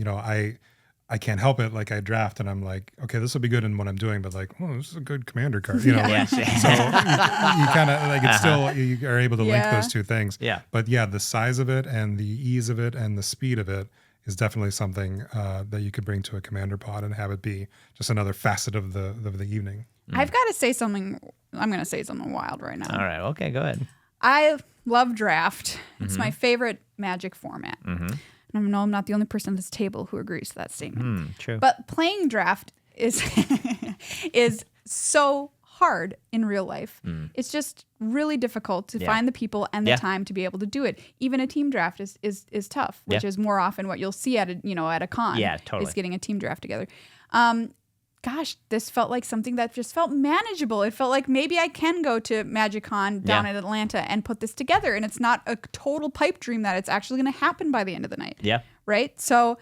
I can't help it. Like I draft and I'm like, okay, this will be good in what I'm doing, but like, oh, this is a good commander card. So you kind of like it's still, you are able to link those 2 things. Yeah. But yeah, the size of it and the ease of it and the speed of it is definitely something that you could bring to a commander pod and have it be just another facet of the evening. I've got to say something. I'm going to say something wild right now. All right. Okay, go ahead. I love draft. It's my favorite Magic format. I know I'm not the only person at this table who agrees to that statement. True. But playing draft is so hard in real life. It's just really difficult to find the people and the time to be able to do it. Even a team draft is tough, which is more often what you'll see at a con. Yeah, totally. Is getting a team draft together. Gosh, this felt like something that just felt manageable. It felt like maybe I can go to MagicCon down in Atlanta and put this together, and it's not a total pipe dream that it's actually going to happen by the end of the night. Yeah. Right? So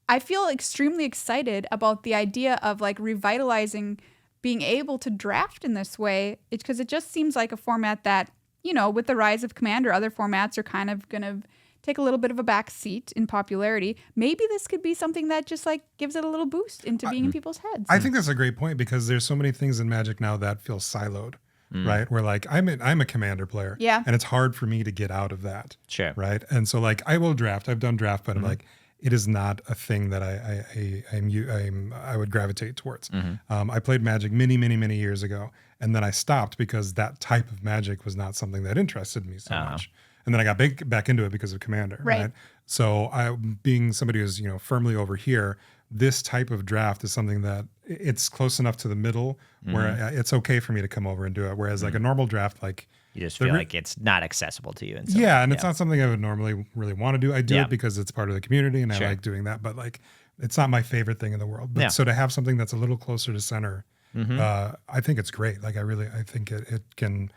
I feel extremely excited about the idea of like revitalizing being able to draft in this way, because it just seems like a format that, with the rise of Commander, other formats are kind of going to take a little bit of a back seat in popularity. Maybe this could be something that just like gives it a little boost into being in people's heads. I think that's a great point, because there's so many things in Magic now that feel siloed, right? Where like I'm a commander player, and it's hard for me to get out of that. Sure. Right. And so like I will draft. I've done draft, but I'm like, it is not a thing that I would gravitate towards. I played Magic many, many, many years ago, and then I stopped because that type of Magic was not something that interested me so much. And then I got back into it because of Commander. Right. So being somebody who's firmly over here, this type of draft is something that it's close enough to the middle where it's okay for me to come over and do it. Whereas like a normal draft, like you just feel like it's not accessible to you. And it's not something I would normally really want to do. I do it because it's part of the community and I like doing that, but like it's not my favorite thing in the world. But so to have something that's a little closer to center, I think it's great. Like I think it can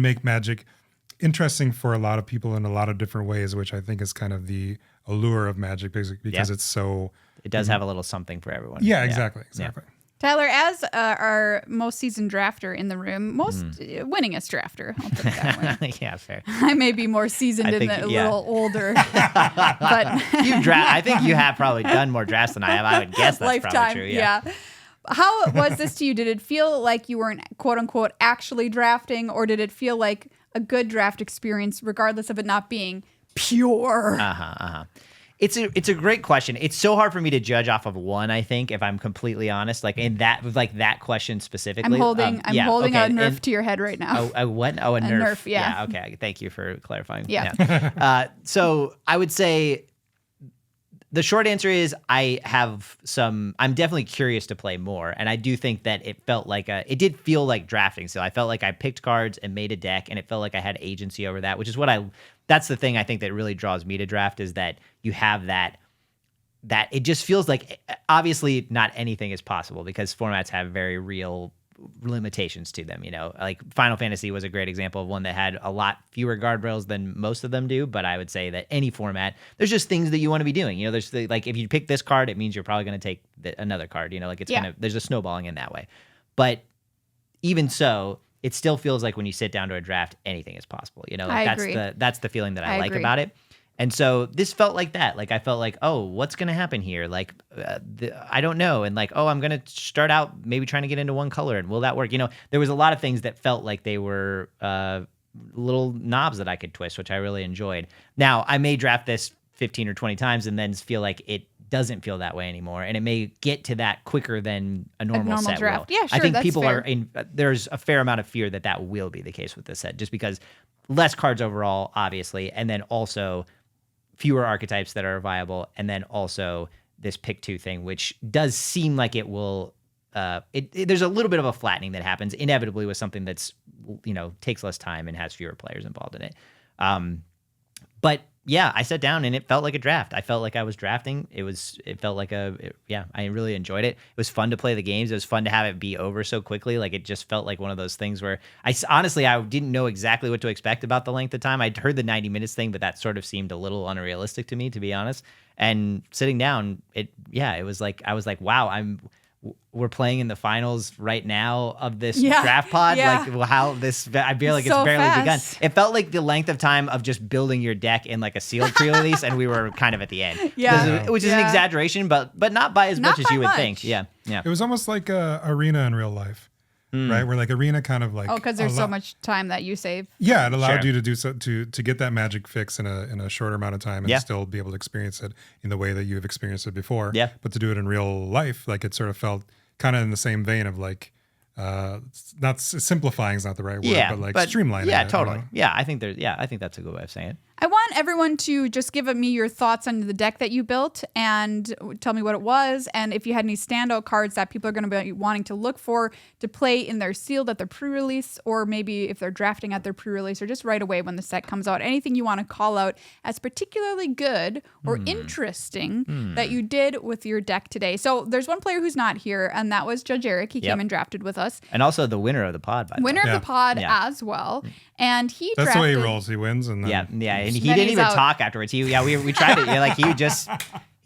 make Magic interesting for a lot of people in a lot of different ways, which I think is kind of the allure of Magic because it's so. It does have a little something for everyone. Yeah, exactly. Tyler, as our most seasoned drafter in the room, most winningest drafter, I'll put it that way. Yeah, fair. I may be more seasoned and a little older, but I think you have probably done more drafts than I have. I would guess that's lifetime, probably true. Yeah. How was this to you? Did it feel like you weren't quote unquote actually drafting, or did it feel like a good draft experience, regardless of it not being pure? It's a great question. It's so hard for me to judge off of one, I think, if I'm completely honest. Like in that question specifically. I'm holding a Nerf to your head right now. A what? Oh, a Nerf. Nerf, yeah. Okay. Thank you for clarifying. Yeah. So I would say the short answer is I'm definitely curious to play more. And I do think that it did feel like drafting. So I felt like I picked cards and made a deck, and it felt like I had agency over that, which is that's the thing I think that really draws me to draft, is that you have that it just feels like, obviously not anything is possible because formats have very real limitations to them. Like Final Fantasy was a great example of one that had a lot fewer guardrails than most of them do. But I would say that any format, there's just things that you want to be doing. There's like, if you pick this card, it means you're probably going to take another card, like it's there's a snowballing in that way. But even so, it still feels like when you sit down to a draft, anything is possible. That's the feeling that I like about it. And so this felt like that. Like I felt like, oh, what's going to happen here? Like I don't know. And like, oh, I'm going to start out maybe trying to get into one color, and will that work? There was a lot of things that felt like they were little knobs that I could twist, which I really enjoyed. Now I may draft this 15 or 20 times and then feel like it doesn't feel that way anymore, and it may get to that quicker than a normal set draft. will. Yeah, sure, I think that's people fair. There's a fair amount of fear that will be the case with this set, just because less cards overall, obviously, and then also fewer archetypes that are viable, and then also this pick two thing, which does seem like it will. There's a little bit of a flattening that happens inevitably with something that's takes less time and has fewer players involved in it. But yeah, I sat down and it felt like a draft. I felt like I was drafting. It felt like I really enjoyed it. It was fun to play the games. It was fun to have it be over so quickly. Like it just felt like one of those things where I didn't know exactly what to expect about the length of time. I'd heard the 90 minutes thing, but that sort of seemed a little unrealistic to me, to be honest. And sitting down, it was like, I was like, wow, we're playing in the finals right now of this draft pod. Yeah. Like I feel like it's barely begun. It felt like the length of time of just building your deck in like a sealed pre-release, and we were kind of at the end. Which is an exaggeration, but not by as much as you would think. Yeah. It was almost like a arena in real life. Right, where like arena kind of like because there's so much time that you save. Yeah, it allowed you to do so to get that magic fix in a shorter amount of time and still be able to experience it in the way that you've experienced it before. Yeah, but to do it in real life, like it sort of felt kind of in the same vein of like not simplifying is not the right word, but like streamlining. Yeah, totally. Yeah, I think that's a good way of saying it. I want everyone to just give me your thoughts on the deck that you built and tell me what it was, and if you had any standout cards that people are going to be wanting to look for to play in their sealed at their pre-release, or maybe if they're drafting at their pre-release, or just right away when the set comes out. Anything you want to call out as particularly good or interesting that you did with your deck today. So there's one player who's not here, and that was Judge Eric. He came and drafted with us. And also the winner of the pod, by the way. Winner of the pod as well. And he That's drafted, the way he rolls. He wins. And then and he didn't even talk afterwards. We tried it. Like he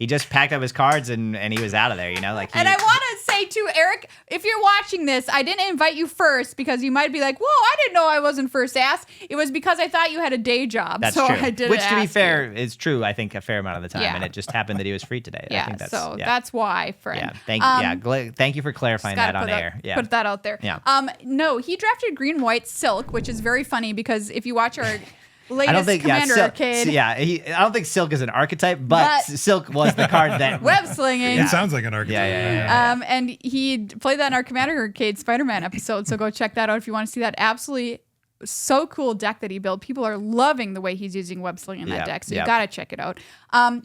just packed up his cards and he was out of there, And I want to say to Eric, if you're watching this, I didn't invite you first because you might be like, whoa, I didn't know I wasn't first asked. It was because I thought you had a day job. That's so true. I didn't Which, to be ask fair, you. is true, I think, a fair amount of the time. And it just happened that he was free today. I think that's why, friend. Thank you for clarifying that on air. Put that out there. Yeah. No, he drafted green, white, silk, which is very funny because if you watch our latest Commander Arcade. I don't think Silk is an archetype, but Silk was the card that web slinging. It sounds like an archetype. And he played that in our Commander Arcade Spider-Man episode, so go check that out if you want to see that. Absolutely so cool deck that he built. People are loving the way he's using web sling in that deck, so you gotta check it out.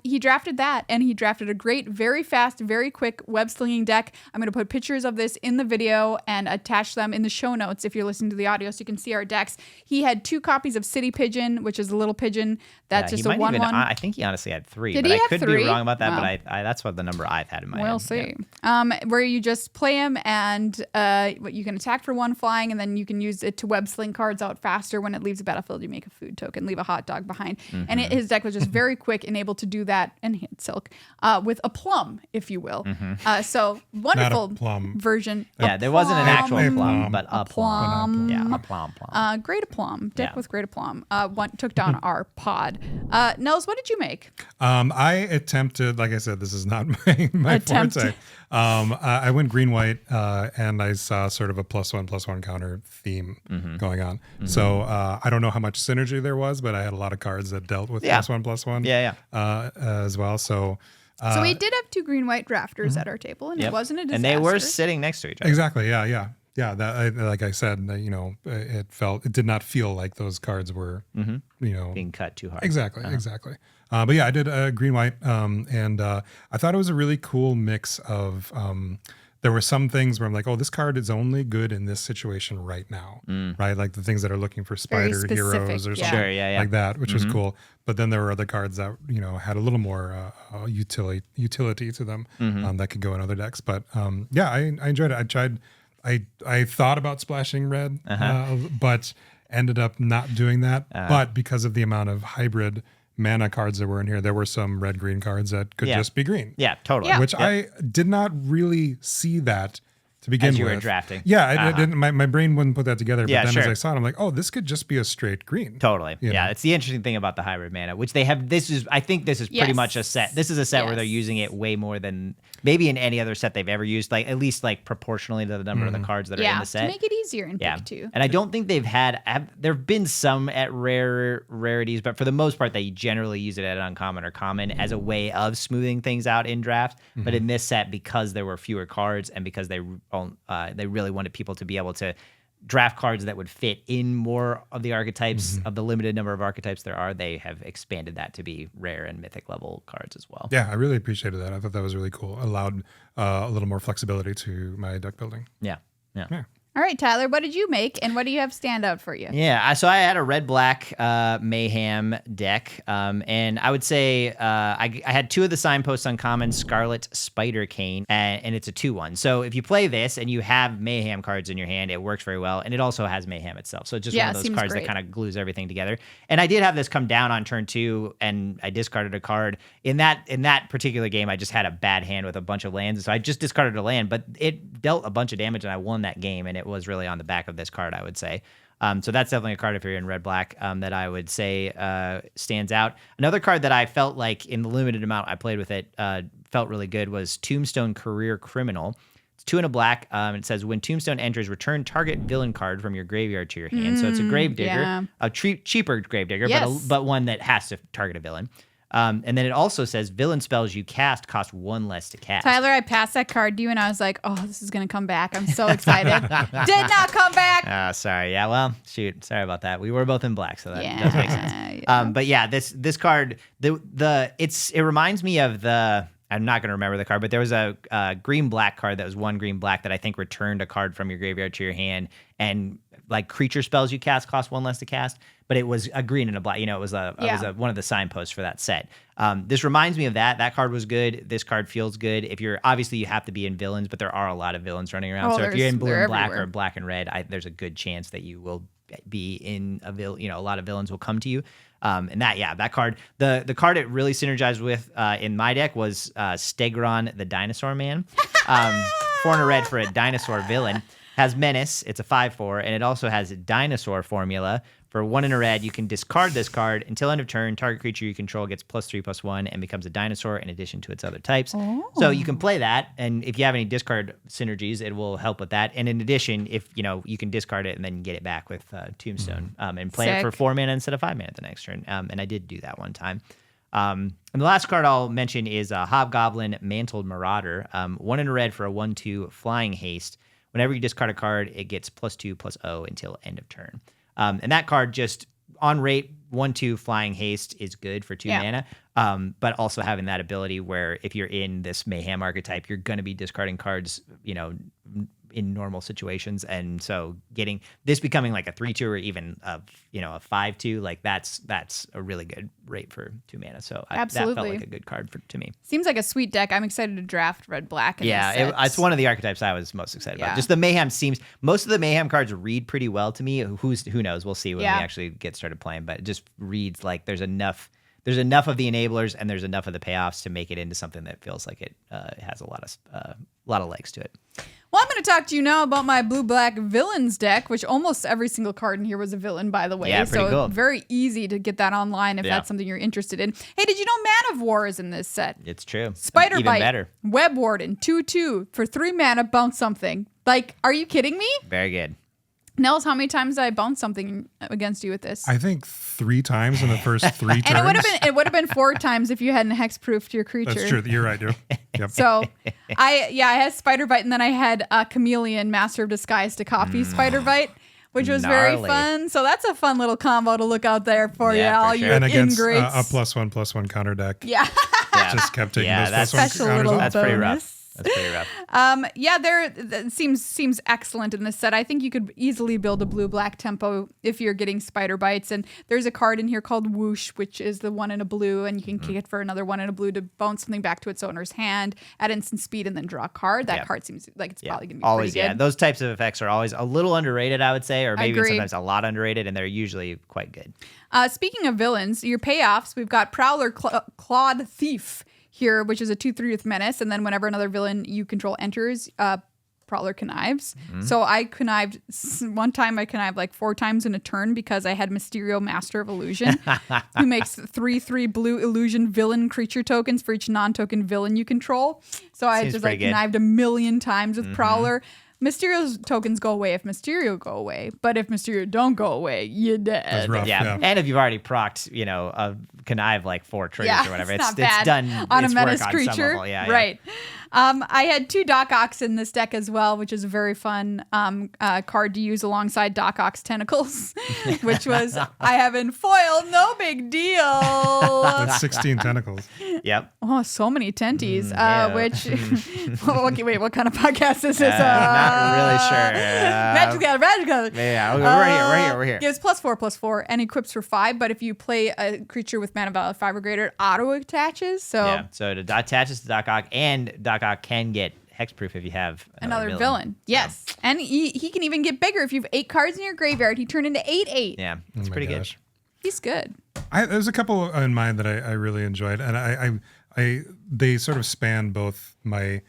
He drafted that, and he drafted a great, very fast, very quick web slinging deck. I'm going to put pictures of this in the video and attach them in the show notes if you're listening to the audio so you can see our decks. He had 2 copies of City Pigeon, which is a little pigeon that's just a 1/1. I think he honestly had 3, Did but he I have could 3? be wrong about that, but I that's what the number I've had in my head. We'll see. Where you just play him, and you can attack for 1 flying, and then you can use it to web sling cards out faster. When it leaves the battlefield, you make a food token, leave a hot dog behind. And his deck was just very quick and able to do that, and he had Silk with a plum, if you will. So wonderful version. Yeah, there wasn't an actual plum, but a plum. Yeah, a plum. Great aplomb. Deck with great aplomb. Took down our pod. Nels, what did you make? I attempted, like I said, this is not my forte. I went green-white, and I saw sort of a +1/+1 counter theme going on. So I don't know how much synergy there was, but I had a lot of cards that dealt with +1/+1 as well. So we did have 2 green-white drafters at our table, and it wasn't a disaster. And they were sitting next to each other. Exactly, yeah. That like I said, it did not feel like those cards were, being cut too hard. Exactly. But yeah, I did green-white, and I thought it was a really cool mix of. There were some things where I'm like, oh, this card is only good in this situation right now, right? Like the things that are looking for spider heroes or something like that, which was cool. But then there were other cards that had a little more utility to them that could go in other decks. But I enjoyed it. I tried. I thought about splashing red, but ended up not doing that. But because of the amount of hybrid mana cards that were in here, there were some red-green cards that could just be green. Yeah, totally. Which I did not really see that to begin with. As you were drafting. Yeah, I didn't. My brain wouldn't put that together. But then as I saw it, I'm like, oh, this could just be a straight green. Totally. Yeah, it's the interesting thing about the hybrid mana, which they have. I think this is pretty much a set. This is a set where they're using it way more than maybe in any other set they've ever used, like at least like proportionally to the number of the cards that are in the set. To make it easier in pick 2. And I don't think they've had. There have been some at rarities, but for the most part, they generally use it at uncommon or common as a way of smoothing things out in draft. But in this set, because there were fewer cards and because they really wanted people to be able to draft cards that would fit in more of the archetypes of the limited number of archetypes there are, they have expanded that to be rare and mythic level cards as well. Yeah, I really appreciated that. I thought that was really cool. Allowed a little more flexibility to my deck building. Yeah. All right, Tyler, what did you make, and what do you have stand out for you? Yeah, so I had a red-black Mayhem deck, and I would say I had 2 of the signposts uncommon, Scarlet Spider Cane, and it's a 2/1. So if you play this and you have Mayhem cards in your hand, it works very well, and it also has Mayhem itself. So it's just one of those cards that kind of glues everything together. And I did have this come down on turn 2, and I discarded a card. In that particular game, I just had a bad hand with a bunch of lands, so I just discarded a land, but it dealt a bunch of damage, and I won that game, and it was really on the back of this card, I would say. So that's definitely a card if you're in red-black that I would say stands out. Another card that I felt like in the limited amount I played with it felt really good was Tombstone Career Criminal. It's 2 and a black. It says when Tombstone enters, return target villain card from your graveyard to your hand. So it's a Gravedigger, a cheaper Gravedigger, but one that has to target a villain. And then it also says villain spells you cast cost 1 less to cast. Tyler, I passed that card to you, and I was like, oh, this is going to come back. I'm so excited. Did not come back. Sorry. Yeah, well, shoot. Sorry about that. We were both in black, so that does make sense. But yeah, this card, it reminds me of the... I'm not going to remember the card, but there was a green-black card that was 1 green-black that I think returned a card from your graveyard to your hand, and like creature spells you cast cost 1 less to cast, but it was a green and a black. It was one of the signposts for that set. This reminds me of that. That card was good. This card feels good. If you're obviously you have to be in villains, but there are a lot of villains running around. So if you're in blue and black or black and red, there's a good chance that you will be in a lot of villains will come to you. And that card, the card it really synergized with in my deck was Stegron the Dinosaur Man. 4 and a red for a dinosaur villain. Has Menace, it's a 5/4, and it also has a Dinosaur Formula For 1 in a red, you can discard this card until end of turn. Target creature you control gets +3/+1 and becomes a dinosaur in addition to its other types. Oh. So you can play that, and if you have any discard synergies, it will help with that. And in addition, if you can discard it and then get it back with Tombstone and play it for 4 mana instead of 5 mana the next turn. And I did do that one time. And the last card I'll mention is Hobgoblin Mantled Marauder. 1 in a red for a 1/2 flying haste. Whenever you discard a card, it gets +2/+0 until end of turn. And that card just on rate 1/2 flying haste is good for 2 mana. But also having that ability where if you're in this mayhem archetype, you're going to be discarding cards, in normal situations. And so becoming like a 3/2 or even a 5/2, like that's a really good rate for 2 mana. So that felt like a good card to me. Seems like a sweet deck. I'm excited to draft red black. It's one of the archetypes I was most excited about. Just the mayhem most of the mayhem cards read pretty well to me. Who knows? We'll see when we actually get started playing, but it just reads like there's enough of the enablers and there's enough of the payoffs to make it into something that feels like it has a lot of legs to it. Well, I'm going to talk to you now about my blue-black villains deck, which almost every single card in here was a villain, by the way. Yeah, pretty cool. Very easy to get that online if that's something you're interested in. Hey, did you know Man of War is in this set? It's true. Spider Even Bite, better. Web Warden, 2/2 for 3 mana, bounce something. Like, are you kidding me? Very good. Nells, how many times did I bounce something against you with this? I think 3 times in the first 3 turns. And it would have been 4 times if you hadn't hexproofed your creature. That's true. You're right, Drew. Yep. So I had Spider Bite, and then I had Chameleon, Master of Disguise, to copy Spider Bite, which was very fun. So that's a fun little combo to look out there for you, all you and against ingrates. A +1/+1 counter deck. Yeah. Just kept taking those that's +1 special counters little off. That's pretty rough. That's pretty rough. That seems excellent in this set. I think you could easily build a blue-black tempo if you're getting spider bites. And there's a card in here called Whoosh, which is the 1 in a blue, and you can kick it for another 1 in a blue to bounce something back to its owner's hand at instant speed and then draw a card. That card seems like it's probably going to be always, pretty good. Those types of effects are always a little underrated, I would say, or maybe Agreed. sometimes a lot underrated, and they're usually quite good. Speaking of villains, your payoffs, we've got Prowler Clawed Thief here, which is a 2/3 with menace, and then whenever another villain you control enters, Prowler connives. So I connived one time. I connived like 4 times in a turn because I had Mysterio, Master of Illusion, who makes 3/3 blue illusion villain creature tokens for each non-token villain you control. So I just connived a million times with Prowler. Mysterio's tokens go away if Mysterio go away, but if Mysterio don't go away, you're dead. That's rough, yeah, and if you've already procced, a connive like 4 triggers or whatever, it's it's done on its a menace work creature. On some level. Yeah, right. I had 2 Doc Ox in this deck as well, which is a very fun card to use alongside Doc Ox Tentacles, which was I have in foil, no big deal. That's 16 tentacles. Yep. Oh, so many tenties. Yeah. Which okay, wait, what kind of podcast is this? Not really sure. Magic. Yeah, we're here. Gives +4/+4 and equips for 5, but if you play a creature with mana value 5 or greater, it auto attaches. So it attaches to Doc Ock, and Doc Ock can get hexproof if you have another villain. Yes. And he can even get bigger. If you have 8 cards in your graveyard, he turned into 8/8. Yeah, it's pretty good. He's good. There's a couple in mind that I really enjoyed, and they sort of span both my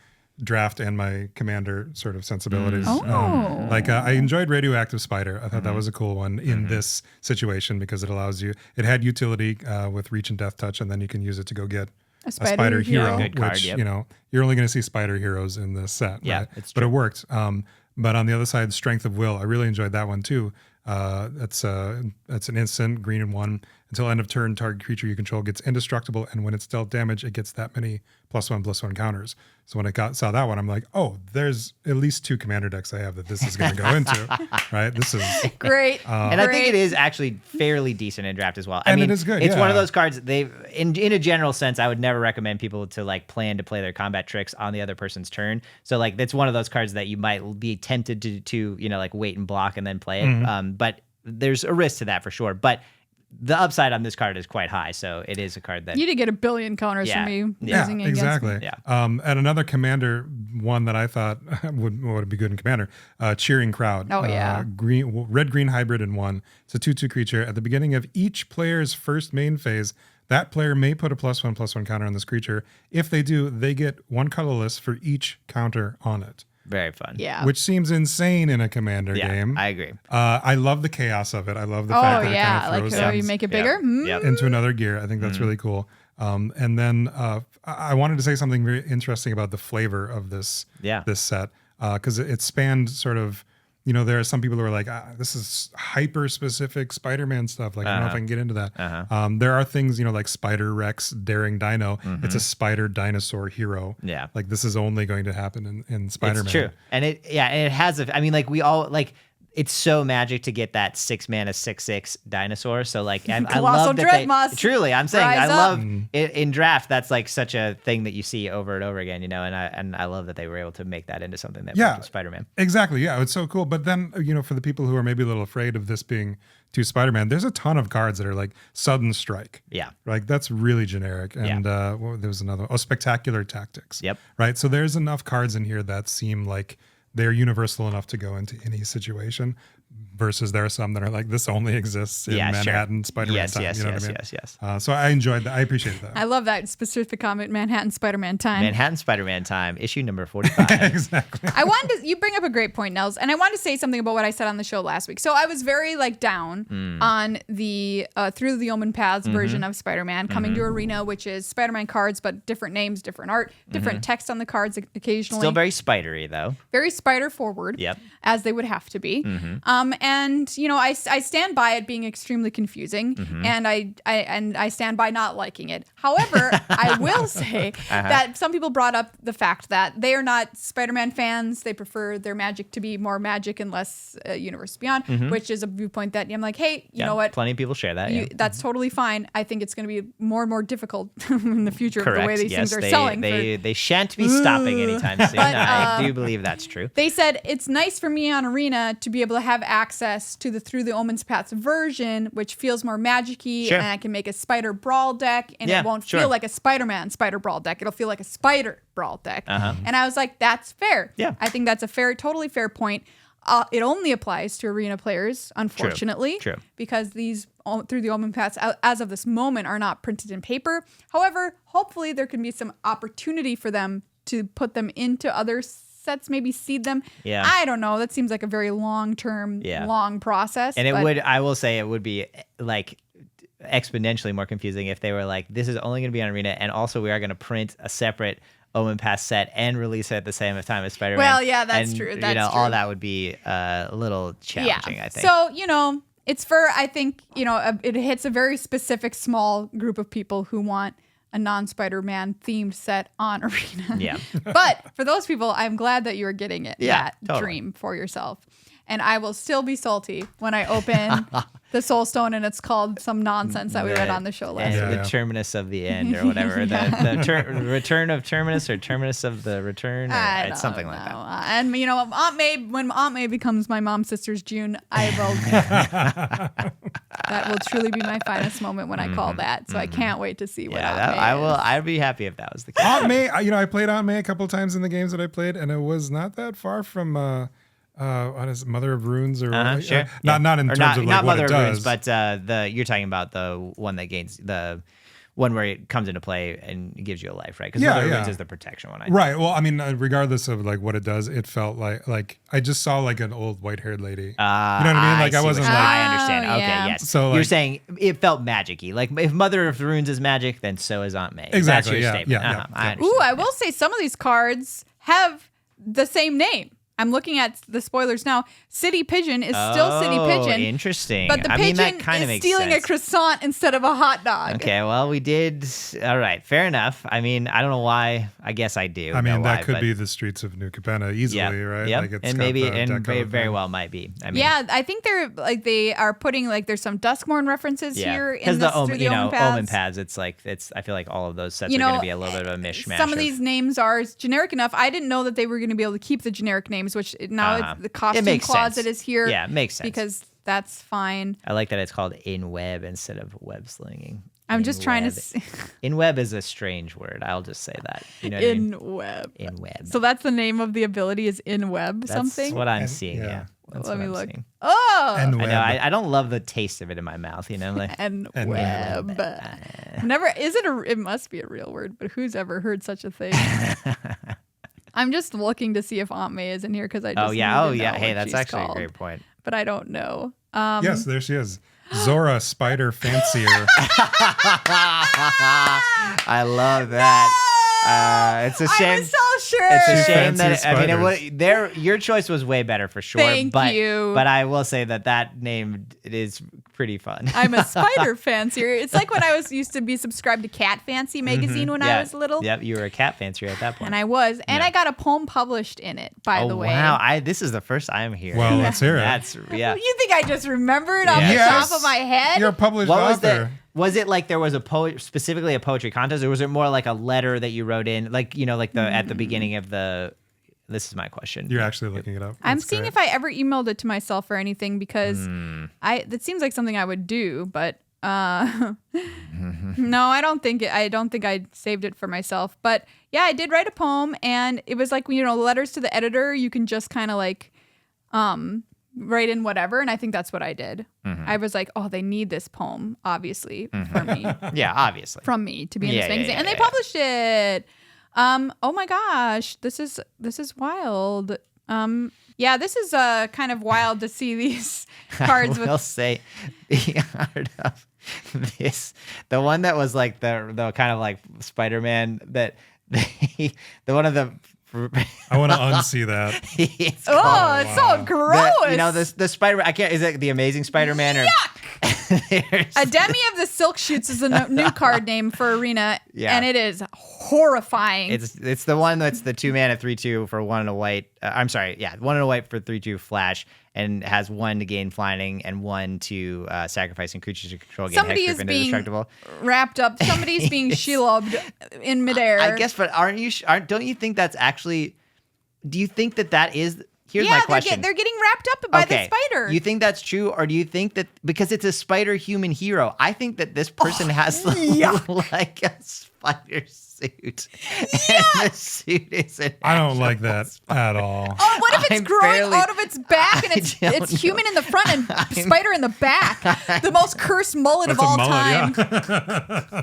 draft and my commander sort of sensibilities. I enjoyed Radioactive Spider. I thought that was a cool one in this situation because it had utility with Reach and Death Touch, and then you can use it to go get a spider hero, good card, which you're only going to see spider heroes in this set. Yeah, right? it's true. But it worked. But on the other side, Strength of Will, I really enjoyed that one too. That's an instant, green and 1. Until end of turn, target creature you control gets indestructible, and when it's dealt damage, it gets that many +1/+1 counters. So when I saw that one, I'm like, oh, there's at least 2 commander decks I have that this is going to go into, right? This is great. And I think it is actually fairly decent in draft as well. I mean, it is good. It's one of those cards. In a general sense, I would never recommend people to plan to play their combat tricks on the other person's turn. So it's one of those cards that you might be tempted to wait and block and then play it. But there's a risk to that for sure. But the upside on this card is quite high, so it is a card that you did get 1 billion counters from me using it exactly. against me. And another commander one that I thought would be good in commander, Cheering Crowd. Oh yeah, red green hybrid in 1. It's a 2/2 creature. At the beginning of each player's first main phase, that player may put a +1/+1 counter on this creature. If they do, they get 1 colorless for each counter on it. Very fun. Yeah. Which seems insane in a Commander Yeah, game. I agree. I love the chaos of it. I love the fact that it kind of throws like you make it bigger into another gear. I think that's really cool. And then I wanted to say something very interesting about the flavor of this set, because it spanned sort of, there are some people who are like, this is hyper specific Spider-Man stuff. Like, I don't know if I can get into that. There are things, like Spider Rex Daring Dino. It's a spider dinosaur hero. Yeah. Like, this is only going to happen in Spider-Man. It's true. And it has we all like, it's so magic to get that 6-mana 6/6 dinosaur. So like, I love that truly, I'm saying I love it in draft. That's like such a thing that you see over and over again, and I love that they were able to make that into something that worked with Spider-Man. Exactly. Yeah, it's so cool. But then, for the people who are maybe a little afraid of this being too Spider-Man, there's a ton of cards that are like Sudden Strike. Yeah. Like, that's really generic. And there was another Spectacular Tactics. Yep. Right. So there's enough cards in here that seem like they're universal enough to go into any situation, versus there are some that are like, this only exists in Manhattan Spider-Man time. Yes. So I enjoyed that. I appreciated that. I love that specific comment, Manhattan Spider-Man time. Manhattan Spider-Man time, issue number 45. Exactly. You bring up a great point, Nells, and I wanted to say something about what I said on the show last week. So I was very down on the Through the Omen Paths version of Spider-Man coming to Arena, which is Spider-Man cards, but different names, different art, different text on the cards occasionally. Still very spidery though. Very spider forward, as they would have to be. And I stand by it being extremely confusing, and I stand by not liking it. However, I will say that some people brought up the fact that they are not Spider-Man fans. They prefer their magic to be more magic and less Universe Beyond, which is a viewpoint that I'm like, hey, you know what? Plenty of people share that. That's totally fine. I think it's going to be more and more difficult in the future of the way these things are selling. They shan't be stopping anytime soon. But, I do believe that's true. They said it's nice for me on Arena to be able to have access to the Through the Omens Paths version, which feels more magic-y, and I can make a Spider Brawl deck, and it won't feel like a Spider-Man Spider Brawl deck. It'll feel like a Spider Brawl deck. And I was like, that's fair. Yeah. I think that's a totally fair point. It only applies to Arena players, unfortunately, because these Through the Omen Paths, as of this moment, are not printed in paper. However, hopefully there can be some opportunity for them to put them into other sets, maybe seed them. Yeah. I don't know. That seems like a very long-term, long process. And I will say it would be like exponentially more confusing if they were like, this is only going to be on Arena, and also we are going to print a separate Omen Path set and release it at the same time as Spider-Man. Well, yeah, that's true. That's true. All that would be a little challenging, I think. So, it's for, I think, it hits a very specific small group of people who want a non-Spider-Man themed set on Arena. Yeah. But for those people, I'm glad that you are getting that dream for yourself. And I will still be salty when I open the Soul Stone and it's called some nonsense that we read on the show last week. The terminus of the end or whatever. The return of terminus or terminus of the return. Or something like that. And, when Aunt May becomes my mom's sister's June, I will. That will truly be my finest moment when I call that. So I can't wait to see what Aunt May is. I'd be happy if that was the case. Aunt May, I played Aunt May a couple times in the games that I played, and it was not that far from what is it, Mother of Runes or sure. Not in terms of like not what Mother it of does. Runes, but you're talking about the one that gains the one where it comes into play and gives you a life, right? Because Mother of Runes is the protection one. Right. Well, I mean, regardless of like what it does, it felt like I just saw like an old white-haired lady. You know what I mean? Like I wasn't like. I understand. Okay, yes. So you're saying it felt magic-y. Like if Mother of Runes is magic, then so is Aunt May. Exactly. That's your statement. Yeah. I understand. Ooh, I will say some of these cards have the same name. I'm looking at the spoilers now. City Pigeon is still City Pigeon. Interesting. But the pigeon that kind of is makes stealing sense. a croissant instead of a hot dog. Okay, well, we did. All right, fair enough. I mean, I don't know why. I guess I do. I mean, that could be the streets of New Capenna easily, right? Yep. Like it's and maybe, and very well might be. I mean, I think they are putting there's some Duskmorn references here in this Through the Omen Paths. Omen Paths. It's I feel like all of those sets are going to be a little bit of a mishmash. Some of these names are generic enough. I didn't know that they were going to be able to keep the generic names, which now the costume closet is here. Yeah, it makes sense. Because that's fine. I like that it's called in web instead of web slinging. I'm just trying to. In web is a strange word. I'll just say that. You know what in I mean? web. In web. So that's the name of the ability is in web something? That's what I'm seeing. Yeah. Let me look. Oh, I know. I don't love the taste of it in my mouth. You know, like and web. Never is it it must be a real word, but who's ever heard such a thing? I'm just looking to see if Aunt May is in here because I just Oh yeah. Hey, that's actually called, a great point. But I don't know. Yes, there she is. Zora Spider Fancier. I love that. It's a shame. I was so sure. It's a shame Fancy that your choice was way better for sure. Thank you. But I will say that name is pretty fun. I'm a spider fancier. It's like when I used to be subscribed to Cat Fancy magazine when I was little. Yep, you were a cat fancier at that point. And I was. And I got a poem published in it, by the way. Wow. This is the first I'm hearing. Well, let's hear it. You think I just remembered off the top of my head? You're a published author. Was it like there was specifically a poetry contest, or was it more like a letter that you wrote in, like at the beginning of the? This is my question. You're actually looking it up. I'm seeing if I ever emailed it to myself or anything because that seems like something I would do, but no, I don't think I saved it for myself. But yeah, I did write a poem, and it was like letters to the editor. You can just kind of like write in whatever, and I think that's what I did. I was like, oh, they need this poem, obviously, from me. Yeah, obviously. From me to be in this magazine. And they published it. Oh my gosh, this is wild. Yeah, this is kind of wild to see these cards. I will say the art of this, the one that was like the kind of like Spider-Man that the one of the I want to unsee that. It's so gross. The Spider. I can't. Is it the Amazing Spider-Man or? A Demi of the Silk Shoots is a new card name for Arena, and it is horrifying. It's the one that's the 2 mana 3/2 for 1 and a white. 1 and a white for 3/2 flash, and has 1 to gain flying and 1 to sacrificing creatures you control. Somebody is being wrapped up. Somebody's being shielded in midair. I guess, but don't you think that's actually? Do you think that is? Here's my question. They're getting wrapped up by the spider. You think that's true, or do you think that because it's a spider human hero, I think that this person has like a spider suit. And the suit is I don't like that at all. Oh, what if it's growing out of its back and it's human in the front and spider in the back? The most cursed mullet of all time. Yeah.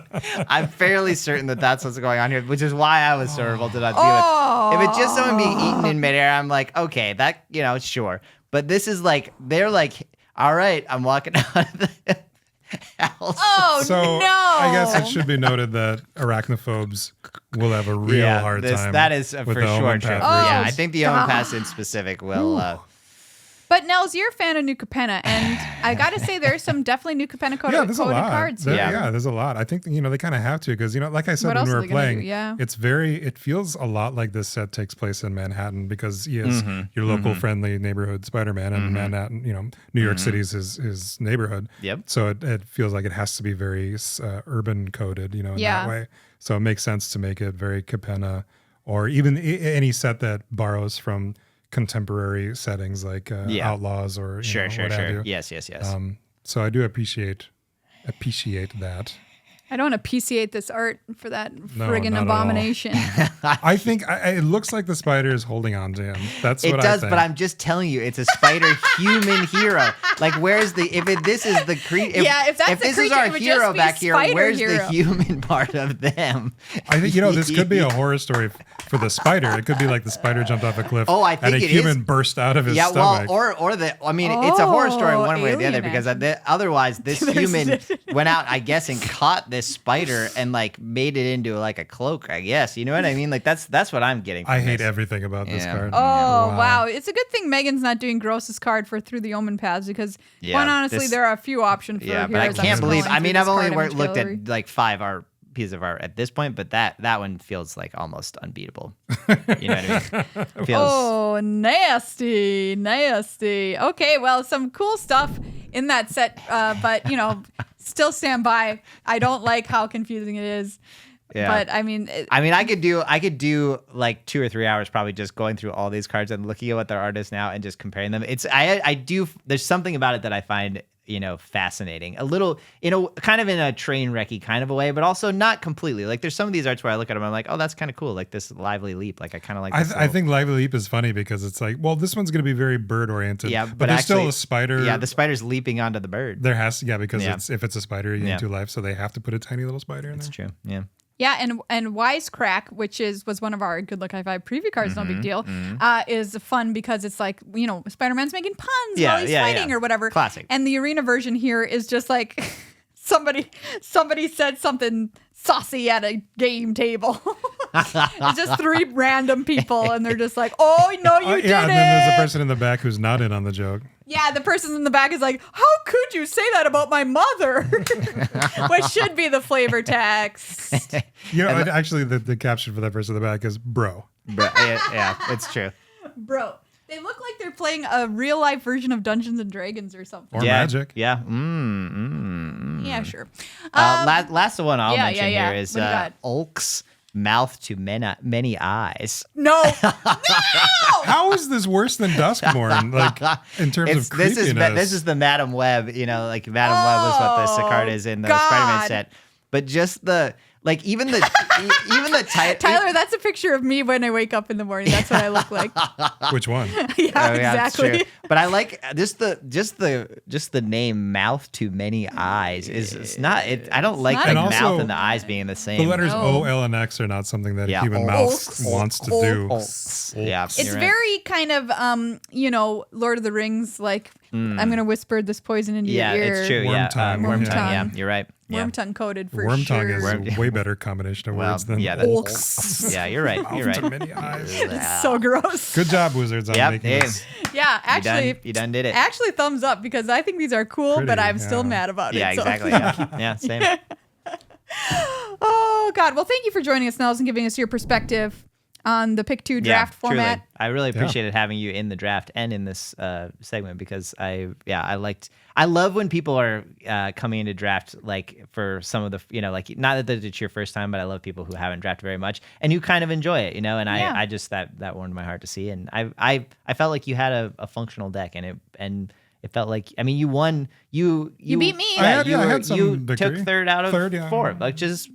I'm fairly certain that that's what's going on here, which is why I was so revolted on it. If it's just someone being eaten in midair, I'm like, okay, that, sure. But this is like, they're like, all right, I'm walking out of the house. Oh, so no. I guess it should be noted that arachnophobes will have a real hard time. That is for sure true. Yeah, I think the Omen Pass in specific will. But Nells, you're a fan of New Capenna, and I gotta say there's some definitely New Capenna coded cards. There's a lot. I think they kind of have to because like I said when we were playing, it feels a lot like this set takes place in Manhattan because he is your local friendly neighborhood Spider-Man, and Manhattan, New York City's his neighborhood. Yep. So it feels like it has to be very urban coded, in that way. So it makes sense to make it very Capenna, or even any set that borrows from contemporary settings like Outlaws or sure. have you. Yes. So I do appreciate that. I don't appreciate this art for that friggin' abomination. I think it looks like the spider is holding on to him. That's what I think. It does, but I'm just telling you, it's a spider human hero. Like, where's if this is the creature? If that's if the this creature, is our it would hero just be back here, where's hero. the human part of them? I think this could be a horror story for the spider. It could be like the spider jumped off a cliff. Oh, I think and a human burst out of his stomach. It's a horror story one way or the other because otherwise this human went out, I guess, and caught this spider and like made it into like a cloak, I guess. You know what I mean? Like that's what I'm getting from I hate everything about this card. Oh, wow. It's a good thing Megan's not doing Gross's card for Through the Omen Paths because quite honestly, there are a few options for but I can't believe. I've only looked at like 5 pieces of art at this point, but that one feels like almost unbeatable. You know what I mean? Oh, nasty. Okay, well, some cool stuff in that set, but still stand by. I don't like how confusing it is. Yeah. But I mean, I could do like 2 or 3 hours probably just going through all these cards and looking at what their art is now and just comparing them. There's something about it that I find fascinating, a little, kind of in a train wrecky kind of a way, but also not completely. Like there's some of these arts where I look at them, I'm like, oh, that's kind of cool. Like this Lively Leap. Like I kind of like. I think Lively Leap is funny because it's like, well, this one's going to be very bird oriented. Yeah, but there's still a spider. Yeah, the spider's leaping onto the bird. There has to, because if it's a spider, you need 2 life, so they have to put a tiny little spider in there. That's true. Yeah. Yeah, and Wisecrack, which was one of our Good Luck High Five preview cards, no big deal, is fun because it's like, Spider-Man's making puns while he's fighting or whatever. Classic. And the arena version here is just like somebody said something saucy at a game table. It's just 3 random people, and they're just like, "Oh no, you did it!" And then there's a person in the back who's not in on the joke. Yeah, the person in the back is like, "How could you say that about my mother?" Which should be the flavor text. Actually, the caption for that person in the back is "bro." Yeah, it's true. Bro. They look like they're playing a real life version of Dungeons and Dragons or something. Or Magic. Yeah. Yeah, sure. Last one I'll mention here is Ulk's mouth to many eyes. No. How is this worse than Duskmorn? Like in terms of creepiness? This is the Madam Web. Like Madam Web was what the card is in the Spider-Man set. But just even the title. Tyler, that's a picture of me when I wake up in the morning. That's what I look like. Which one? Yeah, exactly. But I like just the name mouth to many eyes is not. I don't like the mouth and the eyes being the same. The letters O, L, and X are not something that a human mouth wants to do. Yeah, it's very kind of Lord of the Rings. Like I'm gonna whisper this poison into your ear. Yeah, it's true. Worm tongue. Worm tongue. Yeah, you're right. Worm tongue coated for Worm sure. tongue is a way better combination of words than Ulks. Yeah, you're right. You're right. Many eyes. It's so gross. Good job, Wizards, on making this. Yeah, actually, you done did it. Actually, thumbs up because I think these are cool, but I'm still mad about it. Yeah, exactly. Yeah, same. Oh God! Well, thank you for joining us, Nells, and giving us your perspective on the Pick 2 draft format. Truly. I really appreciated having you in the draft and in this segment because I love when people are coming into draft like for some of the not that it's your first time, but I love people who haven't drafted very much and who kind of enjoy it, and I just that warmed my heart to see, and I felt like you had a functional deck and it felt like you won. You beat me. I had some you victory. took third out of 4, which is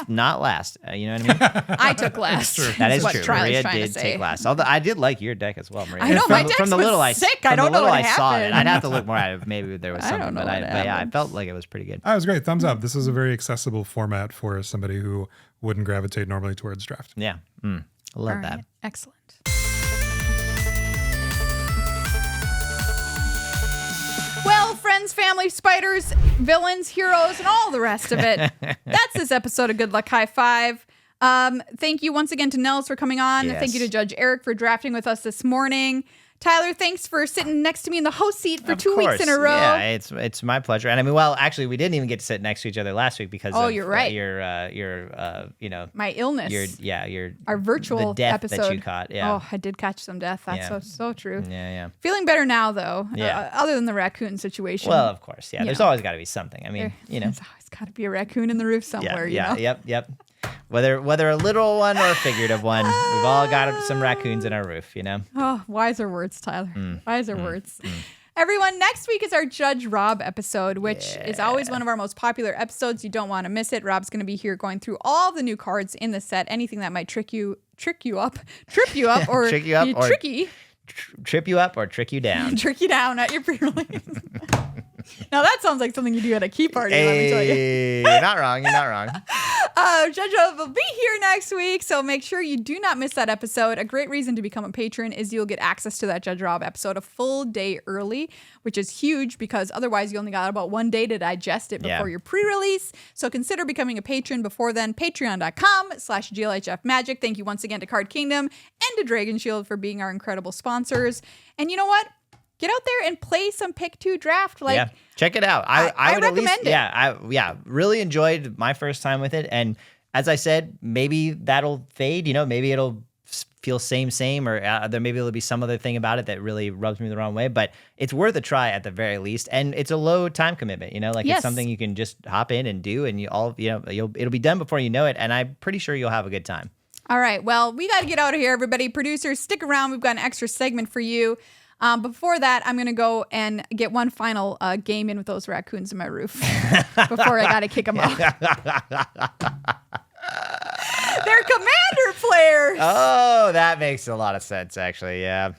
not last. You know what I mean? I took last. That is what true. Maria did take last. Although I did like your deck as well, Maria. I know my deck was sick. I don't know what happened. Saw it. I'd have to look more at it. Maybe there was something, but I felt like it was pretty good. It was great. Thumbs up. This is a very accessible format for somebody who wouldn't gravitate normally towards draft. Yeah, I love that. Excellent. Well, friends, family, spiders, villains, heroes, and all the rest of it. That's this episode of Good Luck High Five. Thank you once again to Nells for coming on. Yes. Thank you to Judge Eric for drafting with us this morning. Tyler, thanks for sitting next to me in the host seat for 2 weeks in a row. Yeah, it's my pleasure. And actually, we didn't even get to sit next to each other last week because of you're right. your my illness. Your our virtual the death episode that you caught. Yeah. Oh, I did catch some death. That's so true. Yeah. Feeling better now though. Yeah. Other than the raccoon situation. Well, of course. Yeah. There's always got to be something. There's always got to be a raccoon in the roof somewhere. Yep. Whether a literal one or a figurative one, we've all got some raccoons in our roof, Oh, wiser words, Tyler. Wiser words. Everyone, next week is our Judge Rob episode, which is always one of our most popular episodes. You don't want to miss it. Rob's going to be here going through all the new cards in the set, anything that might trip you up, or trick you up, be or tricky. Trip you up or trick you down. Trick you down at your pre-release. Now that sounds like something you do at a key party, let me tell you. You're not wrong. Judge Rob will be here next week, so make sure you do not miss that episode. A great reason to become a patron is you'll get access to that Judge Rob episode a full day early, which is huge because otherwise you only got about 1 day to digest it before your pre-release. So consider becoming a patron before then. Patreon.com/GLHF Magic. Thank you once again to Card Kingdom and to Dragon Shield for being our incredible sponsors. And you know what? Get out there and play some Pick 2 draft. Check it out. I would recommend at least, it. Really enjoyed my first time with it. And as I said, maybe that'll fade. Maybe it'll feel same, or maybe there'll be some other thing about it that really rubs me the wrong way. But it's worth a try at the very least, and it's a low time commitment. It's something you can just hop in and do, and it'll be done before you know it. And I'm pretty sure you'll have a good time. All right. Well, we got to get out of here, everybody. Producers, stick around. We've got an extra segment for you. Before that, I'm going to go and get one final game in with those raccoons in my roof before I got to kick them off. They're Commander players. Oh, that makes a lot of sense, actually. Yeah.